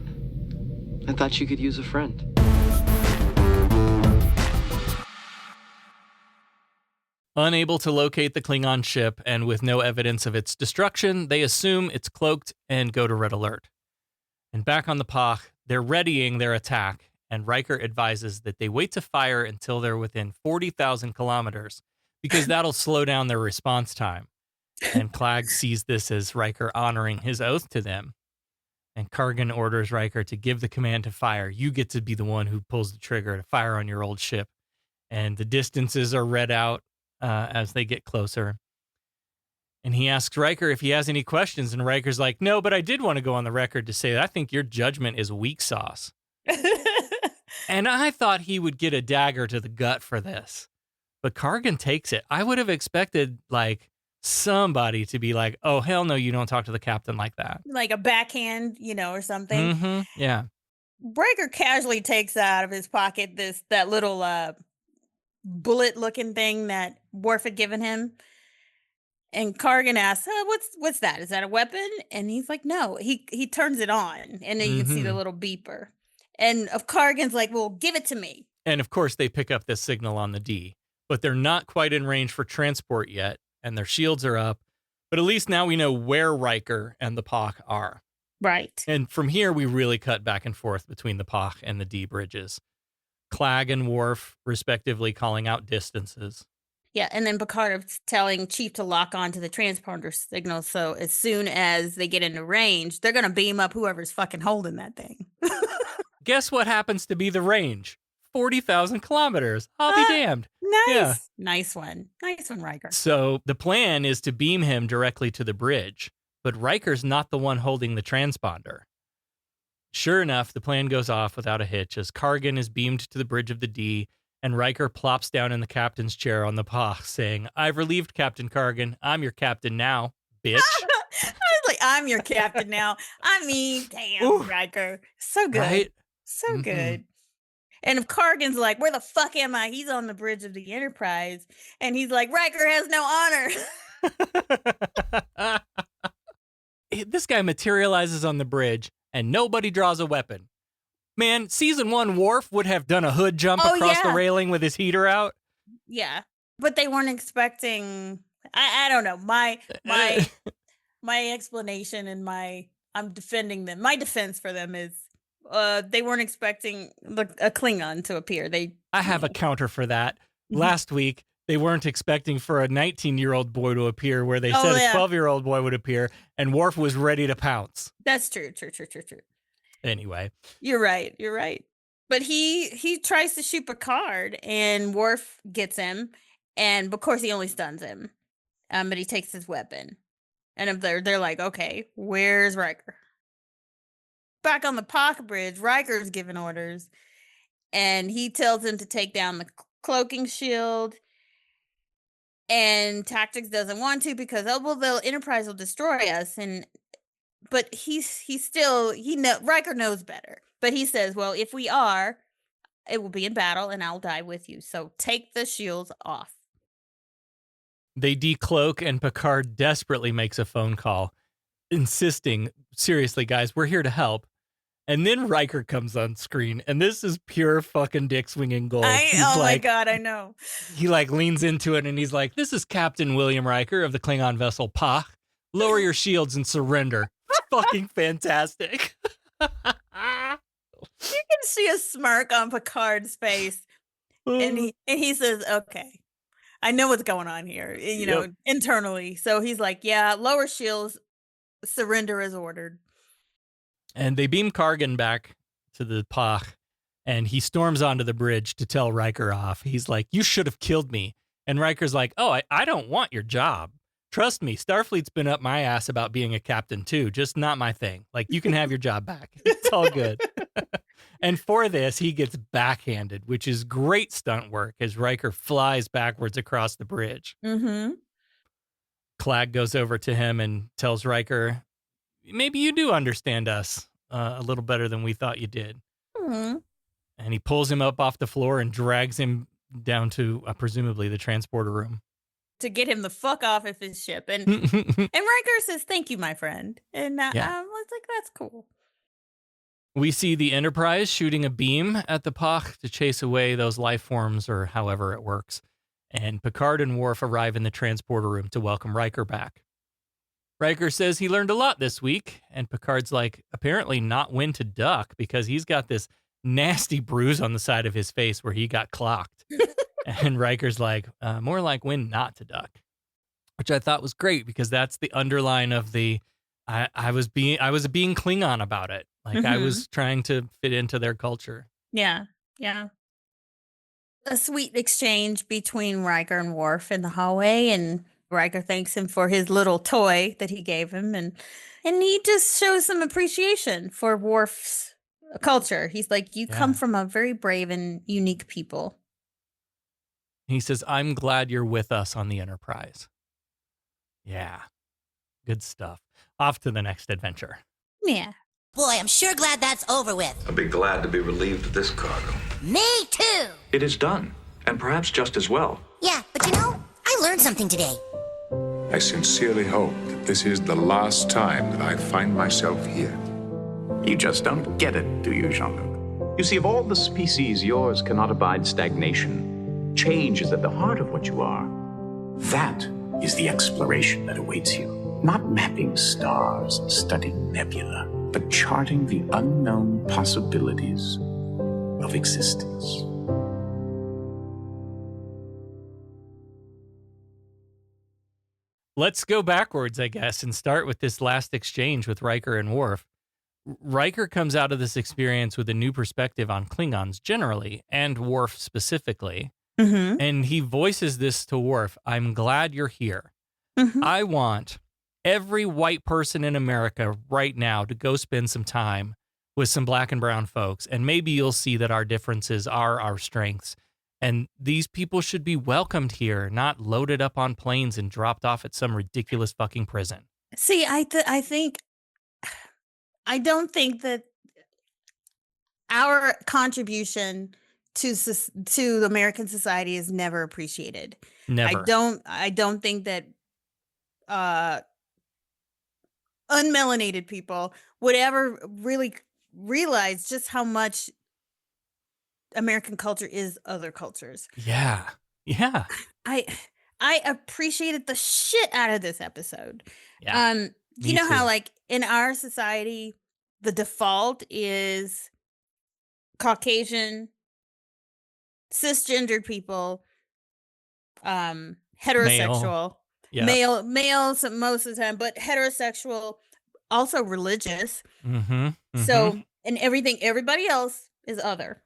I thought you could use a friend. Unable to locate the Klingon ship and with no evidence of its destruction, they assume it's cloaked and go to red alert. And back on the Pagh, they're readying their attack, and Riker advises that they wait to fire until they're within 40,000 kilometers, because that'll slow down their response time. And Clag sees this as Riker honoring his oath to them. And Kargan orders Riker to give the command to fire. You get to be the one who pulls the trigger to fire on your old ship. And the distances are read out as they get closer. And he asks Riker if he has any questions, and Riker's like, no, but I did want to go on the record to say that I think your judgment is weak sauce. And I thought he would get a dagger to the gut for this. But Kargan takes it. I would have expected, like, somebody to be like, oh, hell no, you don't talk to the captain like that. Like a backhand, or something. Mm-hmm. Yeah. Riker casually takes out of his pocket that little bullet-looking thing that Worf had given him. And Kargan asks, what's that? Is that a weapon? And he's like, no. He turns it on, and then you can see the little beeper. And Kargan's like, well, give it to me. And of course, they pick up this signal on the D, but they're not quite in range for transport yet, and their shields are up. But at least now we know where Riker and the Pagh are. Right. And from here, we really cut back and forth between the Pagh and the D bridges. Clag and Worf, respectively, calling out distances. Yeah, and then Picard telling Chief to lock on to the transponder signal, so as soon as they get into range, they're going to beam up whoever's fucking holding that thing. Guess what happens to be the range? 40,000 kilometers. I'll be damned. Nice. Yeah. Nice one, Riker. So the plan is to beam him directly to the bridge, but Riker's not the one holding the transponder. Sure enough, the plan goes off without a hitch as Kargan is beamed to the bridge of the D, and Riker plops down in the captain's chair on the Pagh, saying, I've relieved Captain Kargan. I'm your captain now, bitch. I was like, I'm your captain now. I mean, damn, ooh, Riker. So good. Right? So good. And if Kargan's like, where the fuck am I? He's on the bridge of the Enterprise. And he's like, Riker has no honor. This guy materializes on the bridge, and nobody draws a weapon. Man, season 1 Worf would have done a hood jump across the railing with his heater out. Yeah, but they weren't expecting. I don't know. My explanation and I'm defending them. My defense for them is they weren't expecting a Klingon to appear. I have a counter for that. Last week, they weren't expecting for a 19-year-old boy to appear where they said a 12-year-old boy would appear, and Worf was ready to pounce. That's true. Anyway. You're right. But he tries to shoot Picard, and Worf gets him, and of course he only stuns him. But he takes his weapon. And they're like, okay, where's Riker? Back on the Pagh bridge, Riker's giving orders, and he tells him to take down the cloaking shield. And Tactics doesn't want to because the Enterprise will destroy us. But Riker knows better. But he says, well, if we are, it will be in battle, and I'll die with you. So take the shields off. They decloak, and Picard desperately makes a phone call, insisting, seriously, guys, we're here to help. And then Riker comes on screen, and this is pure fucking dick swinging gold. My God, I know. He leans into it, and he's like, this is Captain William Riker of the Klingon vessel Pagh. Lower your shields and surrender. fucking fantastic. You can see a smirk on Picard's face, and he says, "Okay, I know what's going on here, you know, internally." So he's like, "Yeah, lower shields, surrender as ordered." And they beam Kargan back to the Pagh, and he storms onto the bridge to tell Riker off. He's like, "You should have killed me." And Riker's like, "Oh, I don't want your job. Trust me, Starfleet's been up my ass about being a captain too, just not my thing. Like, you can have your job back. It's all good." And for this, he gets backhanded, which is great stunt work as Riker flies backwards across the bridge. Mm-hmm. Clag goes over to him and tells Riker, "Maybe you do understand us a little better than we thought you did." Mm-hmm. And he pulls him up off the floor and drags him down to presumably the transporter room to get him the fuck off of his ship. And Riker says, "Thank you, my friend." And I was like, that's cool. We see the Enterprise shooting a beam at the Pagh to chase away those life forms, or however it works. And Picard and Worf arrive in the transporter room to welcome Riker back. Riker says he learned a lot this week, and Picard's like, apparently not when to duck, because he's got this nasty bruise on the side of his face where he got clocked. And Riker's like, more like when not to duck, which I thought was great, because that's the underline of the, I was being Klingon about it. Like, I was trying to fit into their culture. Yeah. Yeah. A sweet exchange between Riker and Worf in the hallway, and Riker thanks him for his little toy that he gave him, and he just shows some appreciation for Worf's culture. He's like, "You come from a very brave and unique people." He says, "I'm glad you're with us on the Enterprise." Yeah. Good stuff. Off to the next adventure. Yeah. Boy, I'm sure glad that's over with. I'll be glad to be relieved of this cargo. Me too. It is done, and perhaps just as well. Yeah, but you know, I learned something today. I sincerely hope that this is the last time that I find myself here. You just don't get it, do you, Jean-Luc? You see, of all the species, yours cannot abide stagnation. Change is at the heart of what you are. That is the exploration that awaits you. Not mapping stars and studying nebula, but charting the unknown possibilities of existence. Let's go backwards, I guess, and start with this last exchange with Riker and Worf. Riker comes out of this experience with a new perspective on Klingons generally, and Worf specifically. Mm-hmm. And he voices this to Worf: "I'm glad you're here. Mm-hmm. I want every white person in America right now to go spend some time with some black and brown folks, and maybe you'll see that our differences are our strengths. And these people should be welcomed here, not loaded up on planes and dropped off at some ridiculous fucking prison." See, I don't think that our contribution to American society is never appreciated. Never. I don't think that unmelanated people would ever really realize just how much American culture is other cultures. Yeah. Yeah. I appreciated the shit out of this episode. Yeah. You know how, like, in our society, the default is Caucasian, cisgendered people, heterosexual, males most of the time, but heterosexual, also religious. So, and everybody else is other.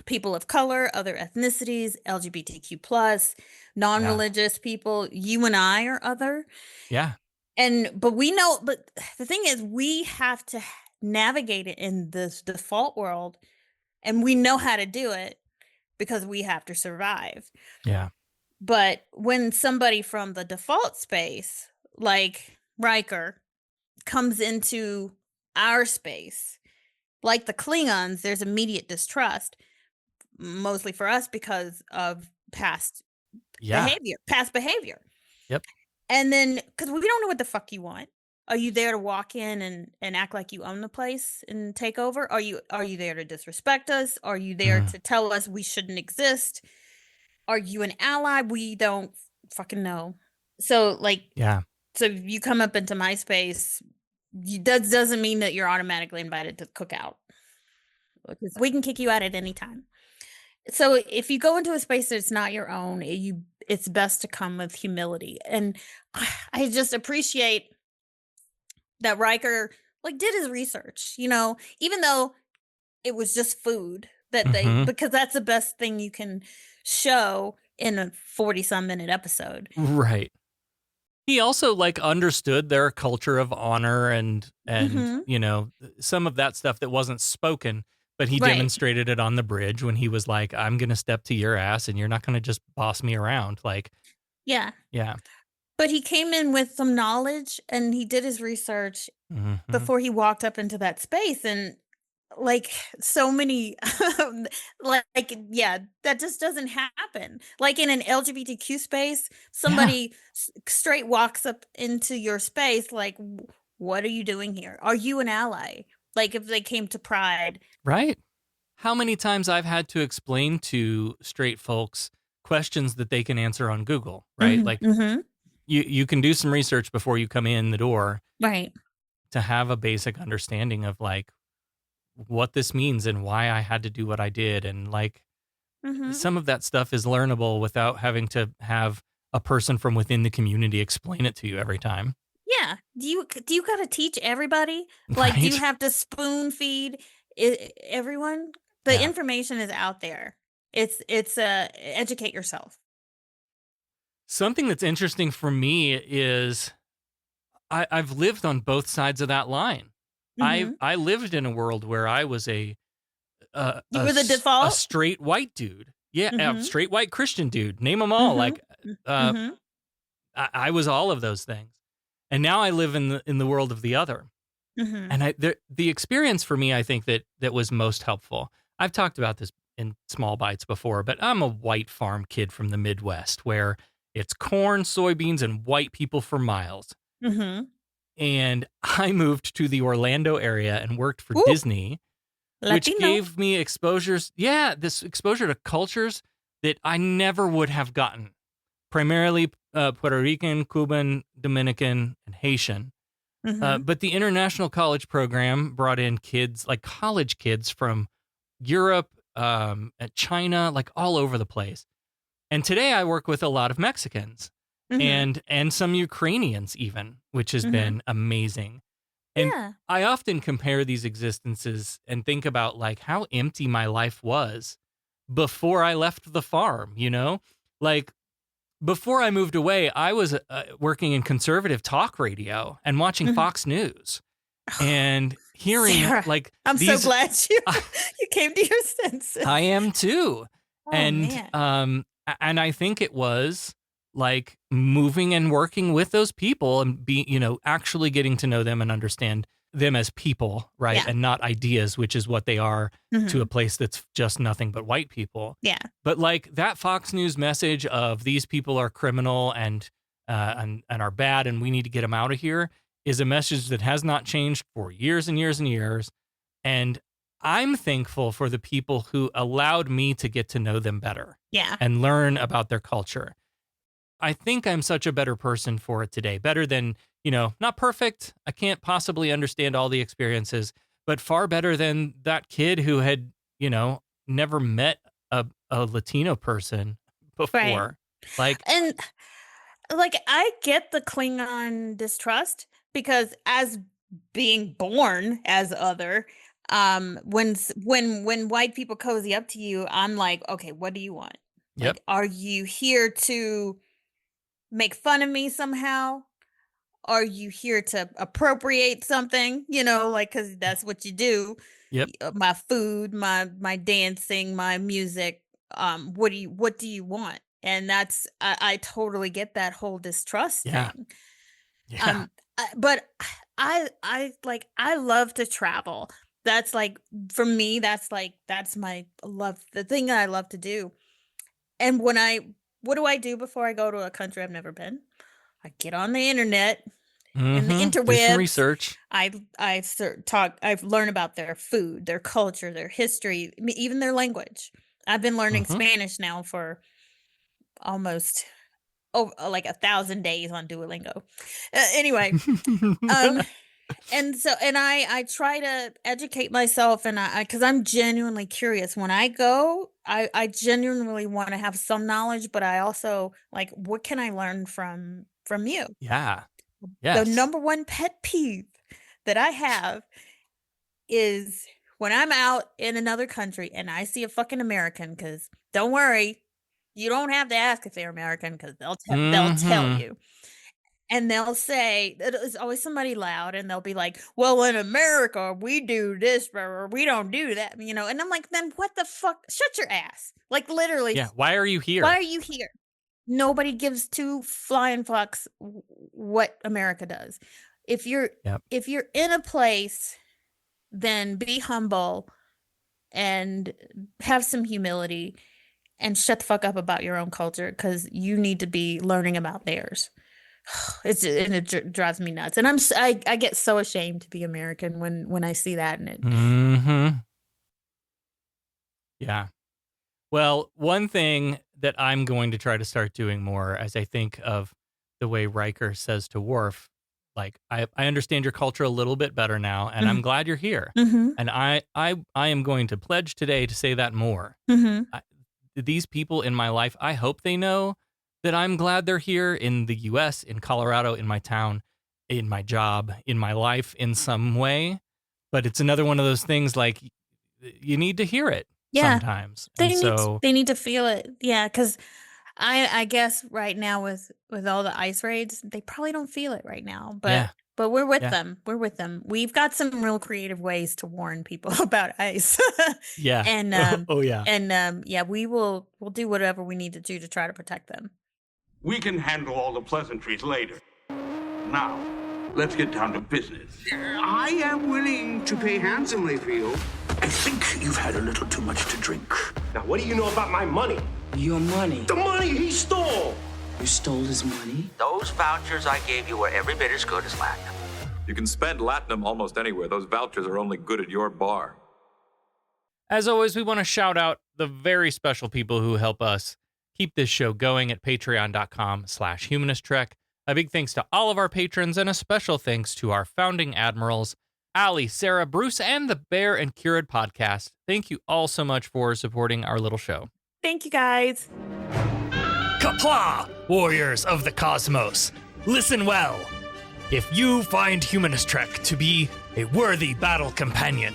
People of color, other ethnicities, LGBTQ+, non-religious people. You and I are other. Yeah. But we know, but the thing is, we have to navigate it in this default world, and we know how to do it because we have to survive. Yeah. But when somebody from the default space, like Riker, comes into our space, like the Klingons, there's immediate distrust, mostly for us because of past behavior. Yep. And then, because we don't know what the fuck you want. Are you there to walk in and act like you own the place and take over? Are you there to disrespect us? Are you there to tell us we shouldn't exist? Are you an ally? We don't fucking know. So, like, yeah. So you come up into my space, that doesn't mean that you're automatically invited to the cookout. We can kick you out at any time. So if you go into a space that's not your own, it's best to come with humility. And I just appreciate that Riker did his research, even though it was just food that because that's the best thing you can show in a 40-some minute episode. Right. He also understood their culture of honor and some of that stuff that wasn't spoken, but he demonstrated it on the bridge when he was like, I'm going to step to your ass and you're not going to just boss me around. Yeah. Yeah. But he came in with some knowledge and he did his research before he walked up into that space. And so many, that just doesn't happen. In an LGBTQ space, somebody straight walks up into your space. What are you doing here? Are you an ally? If they came to Pride. Right. How many times I've had to explain to straight folks questions that they can answer on Google, right? You can do some research before you come in the door. Right. To have a basic understanding of what this means and why I had to do what I did. And some of that stuff is learnable without having to have a person from within the community explain it to you every time. Yeah. Do you got to teach everybody? Right. Do you have to spoon feed everyone? The information is out there. It's educate yourself. Something that's interesting for me is I've lived on both sides of that line. I lived in a world where I was you were the default? A straight white dude. Yeah, a straight white Christian dude. Name them all. I was all of those things. And now I live in the world of the other. And the experience for me, I think that was most helpful. I've talked about this in small bites before, but I'm a white farm kid from the Midwest where it's corn, soybeans, and white people for miles. And I moved to the Orlando area and worked for Disney, which gave me exposures. Yeah, this exposure to cultures that I never would have gotten. Primarily Puerto Rican, Cuban, Dominican, and Haitian. But the international college program brought in kids, college kids from Europe, China, all over the place. And today I work with a lot of Mexicans. And some Ukrainians even, which has been amazing. And I often compare these existences and think about how empty my life was before I left the farm, before I moved away, I was working in conservative talk radio and watching Fox News and hearing Sarah, I'm so glad you came to your senses. I am too. Oh, and I think it was moving and working with those people and actually getting to know them and understand them as people, right? Yeah. And not ideas, which is what they are to a place that's just nothing but white people. Yeah. But that Fox News message of these people are criminal and are bad and we need to get them out of here is a message that has not changed for years and years and years. And I'm thankful for the people who allowed me to get to know them better. Yeah. And learn about their culture. I think I'm such a better person for it today. Better than, not perfect. I can't possibly understand all the experiences, but far better than that kid who had, never met a Latino person before. Right. I get the Klingon distrust because as being born as other, when white people cozy up to you, I'm like, okay, what do you want? Yep. Are you here to make fun of me somehow? Are you here to appropriate something? Because that's what you do. Yep. My food, my dancing, my music. What do you want? And that's I totally get that whole distrust thing. Yeah. But I love to travel. That's for me. That's my love. The thing that I love to do. And what do I do before I go to a country I've never been? I get on the internet and the interwebs. Do some research. I've learned about their food, their culture, their history, even their language. I've been learning Spanish now for almost 1,000 days on Duolingo. Anyway, And so, and I try to educate myself, and because I'm genuinely curious. When I go, I genuinely want to have some knowledge, but I also like, what can I learn from you? Yeah. The Yes. number one pet peeve that I have is when I'm out in another country and I see a fucking American, because don't worry, you don't have to ask if they're American, because they'll tell you. And they'll say, there's always somebody loud, and they'll be like, well, in America, we do this, or we don't do that, you know? And I'm like, then what the fuck? Shut your ass. Like, literally. Yeah. Why are you here? Why are you here? Nobody gives two flying fucks what America does. If you're in a place, then be humble and have some humility and shut the fuck up about your own culture, because you need to be learning about theirs. It drives me nuts, and I get so ashamed to be American when I see that, and it. Mm-hmm. Yeah. Well, one thing that I'm going to try to start doing more, as I think of the way Riker says to Worf, like, I understand your culture a little bit better now, and I'm glad you're here. And I am going to pledge today to say that more. These people in my life, I hope they know that I'm glad they're here in the U.S., in Colorado, in my town, in my job, in my life in some way. But it's another one of those things, like, you need to hear it sometimes. They need to feel it. Yeah, because I guess right now with all the ice raids, they probably don't feel it right now. But we're with them. We're with them. We've got some real creative ways to warn people about ice. And we'll do whatever we need to do to try to protect them. We can handle all the pleasantries later. Now, let's get down to business. I am willing to pay handsomely for you. I think you've had a little too much to drink. Now, what do you know about my money? Your money? The money he stole! You stole his money? Those vouchers I gave you were every bit as good as Latinum. You can spend Latinum almost anywhere. Those vouchers are only good at your bar. As always, we want to shout out the very special people who help us keep this show going at patreon.com/humanisttrek. A big thanks to all of our patrons, and a special thanks to our founding admirals, Allie, Sarah, Bruce, and the Bear and Cured podcast. Thank you all so much for supporting our little show. Thank you, guys. Kapla, warriors of the cosmos. Listen well. If you find Humanist Trek to be a worthy battle companion,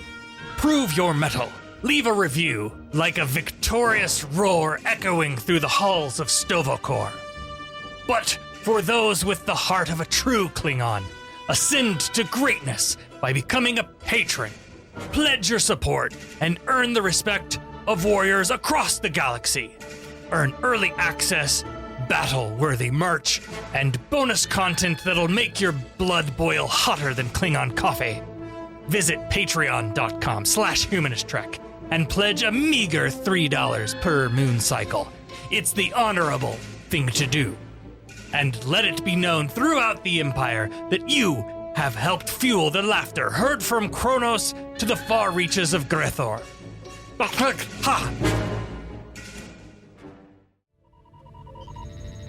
prove your mettle. Leave a review like a victorious roar echoing through the halls of Stovokor. But for those with the heart of a true Klingon, ascend to greatness by becoming a patron. Pledge your support and earn the respect of warriors across the galaxy. Earn early access, battle-worthy merch, and bonus content that'll make your blood boil hotter than Klingon coffee. Visit patreon.com/humanisttrek and pledge a meager $3 per moon cycle. It's the honorable thing to do. And let it be known throughout the Empire that you have helped fuel the laughter heard from Kronos to the far reaches of Grethor. Ha!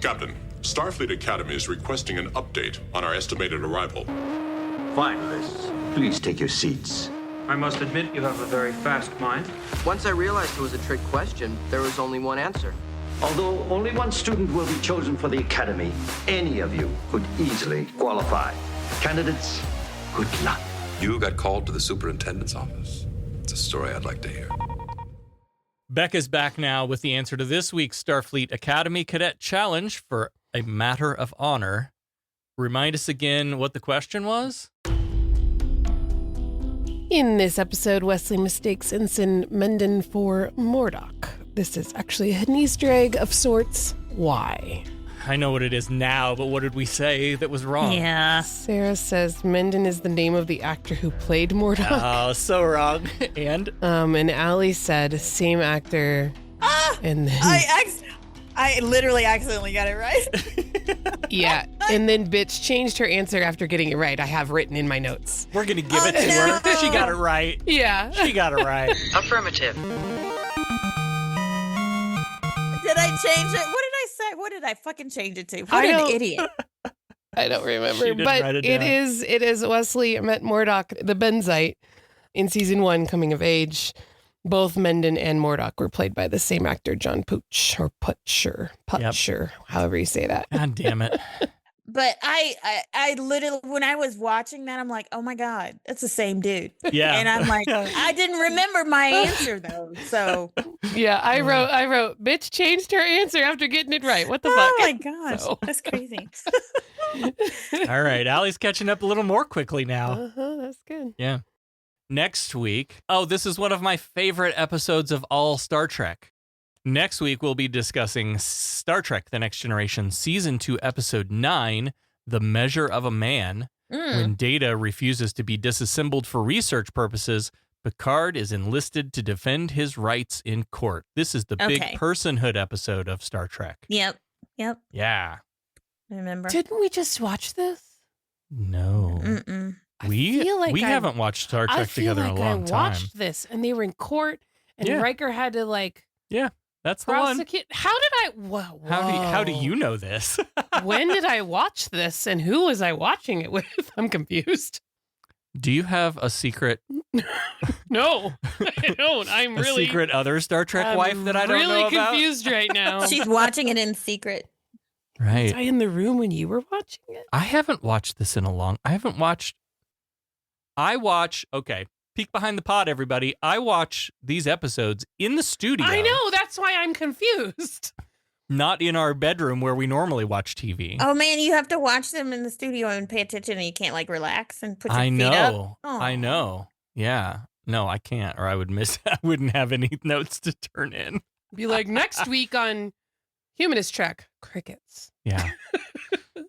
Captain, Starfleet Academy is requesting an update on our estimated arrival. Finalists, please take your seats. I must admit you have a very fast mind. Once I realized it was a trick question, there was only one answer. Although only one student will be chosen for the Academy, any of you could easily qualify. Candidates, good luck. You got called to the superintendent's office. It's a story I'd like to hear. Becca's back now with the answer to this week's Starfleet Academy Cadet Challenge for a matter of honor. Remind us again what the question was? In this episode, Wesley mistakes Ensign Mendon for Mordok. This is actually a hidden Easter egg of sorts. Why? I know what it is now, but what did we say that was wrong? Yeah. Sarah says Mendon is the name of the actor who played Mordok. Oh, so wrong. And Allie said same actor. And then I literally accidentally got it right. Yeah. And then bitch changed her answer after getting it right. I have written in my notes. We're going to give it to her. She got it right. Yeah. She got it right. Affirmative. Did I change it? What did I say? What did I fucking change it to? What an idiot. I don't remember, She didn't but write it it down. is Wesley met Murdoch, the Benzite, in season 1, Coming of Age. Both Mendon and Murdoch were played by the same actor, John Pooch, or Putcher, however you say that. God damn it. But I literally, when I was watching that, I'm like, oh my God, it's the same dude. Yeah. And I'm like, I didn't remember my answer though. So Yeah, I wrote, bitch changed her answer after getting it right. What the fuck? oh my gosh, So- that's crazy. All right. Allie's catching up a little more quickly now. Uh-huh, that's good. Yeah. Next week. Oh, this is one of my favorite episodes of all Star Trek. Next week, we'll be discussing Star Trek The Next Generation, Season 2, Episode 9, The Measure of a Man. When Data refuses to be disassembled for research purposes, Picard is enlisted to defend his rights in court. This is the big Okay. personhood episode of Star Trek. Yep. Yeah. I remember. Didn't we just watch this? No. Mm-mm. We feel like haven't watched Star Trek together in a long I watched time. this, and they were in court, and Yeah. Riker had to Yeah, that's the one. prosecute. How did I? Whoa, How do you know this? When did I watch this, and who was I watching it with? I'm confused. Do you have a secret No, I don't. I'm a really secret other Star Trek I'm wife that I don't really know about? confused right now. She's watching it in secret. Was Right. I in the room when you were watching it? I haven't watched this in a long. Okay, peek behind the pod, everybody. I watch these episodes in the studio. I know. That's why I'm confused. Not in our bedroom where we normally watch TV. Oh man, you have to watch them in the studio and pay attention, and you can't like relax and put your I feet know. up. I know. Yeah. No, I can't, or I would miss. I wouldn't have any notes to turn in. Be like next week on Humanist Trek, crickets. Yeah.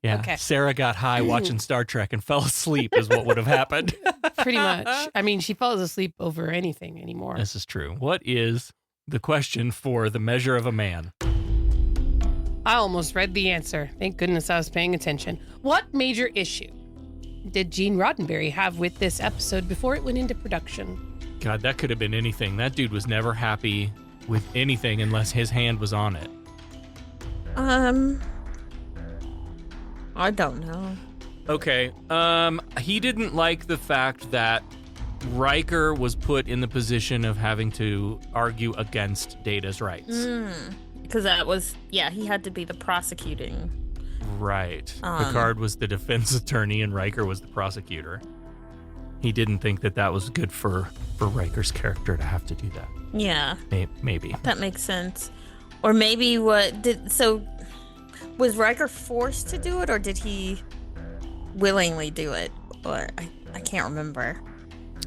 Yeah. Okay. Sarah got high watching Star Trek and fell asleep is what would have happened. Pretty much. I mean, she falls asleep over anything anymore. This is true. What is the question for The Measure of a Man? I almost read the answer. Thank goodness I was paying attention. What major issue did Gene Roddenberry have with this episode before it went into production? God, that could have been anything. That dude was never happy with anything unless his hand was on it. I don't know. Okay. He didn't like the fact that Riker was put in the position of having to argue against Data's rights. Because that was, he had to be the prosecuting. Right. Picard was the defense attorney and Riker was the prosecutor. He didn't think that that was good for Riker's character to have to do that. Yeah. Maybe. That makes sense. Or maybe was Riker forced to do it, or did he willingly do it? Or I can't remember.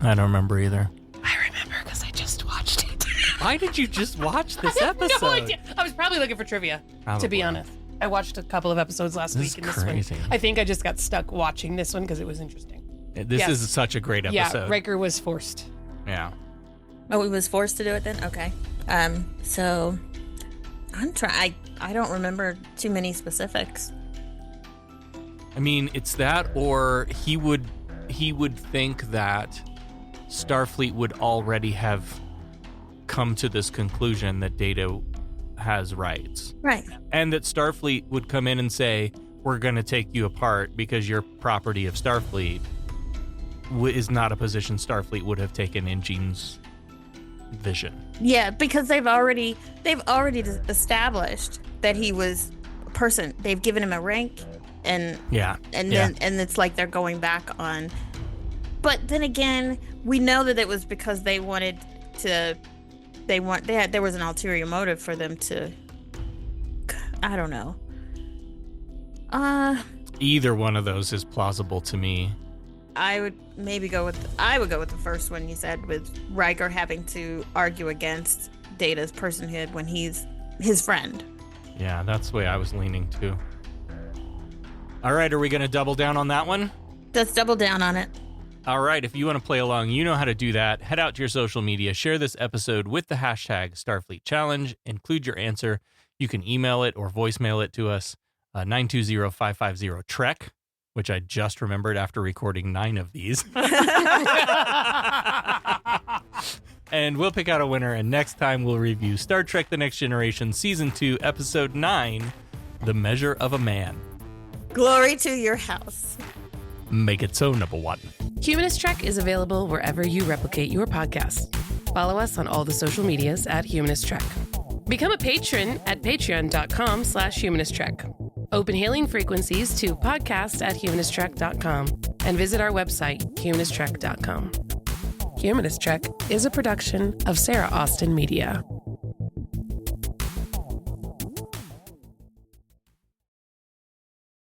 I don't remember either. I remember because I just watched it. Why did you just watch this I have episode? no idea. I was probably looking for trivia, to Probably. be honest. I watched a couple of episodes last This week, is and this crazy. one, I think I just got stuck watching this one because it was interesting. This Yeah. is such a great episode. Yeah, Riker was forced. Yeah. Oh, he was forced to do it then? Okay. So I'm trying. I don't remember too many specifics. I mean, it's that, or he would think that Starfleet would already have come to this conclusion that Data has rights. Right. And that Starfleet would come in and say, we're going to take you apart because you're property of Starfleet is not a position Starfleet would have taken in Gene's vision. Yeah, because they've already established that he was a person. They've given him a rank, and then it's like they're going back on. But then again, we know that it was because they wanted to. There was an ulterior motive for them to. I don't know. Either one of those is plausible to me. I would go with the first one you said, with Riker having to argue against Data's personhood when he's his friend. Yeah, that's the way I was leaning too. All right, are we going to double down on that one? Let's double down on it. All right, if you want to play along, you know how to do that. Head out to your social media, share this episode with the hashtag Starfleet Challenge, include your answer. You can email it or voicemail it to us, 920-550-TREK, which I just remembered after recording 9 of these. And we'll pick out a winner, and next time we'll review Star Trek The Next Generation, Season 2, Episode 9, The Measure of a Man. Glory to your house. Make it so, number one. Humanist Trek is available wherever you replicate your podcast. Follow us on all the social medias at Humanist Trek. Become a patron at patreon.com/humanisttrek. Open hailing frequencies to podcast@humanisttrek.com and visit our website, humanisttrek.com. Humanist Trek is a production of Sarah Austin Media.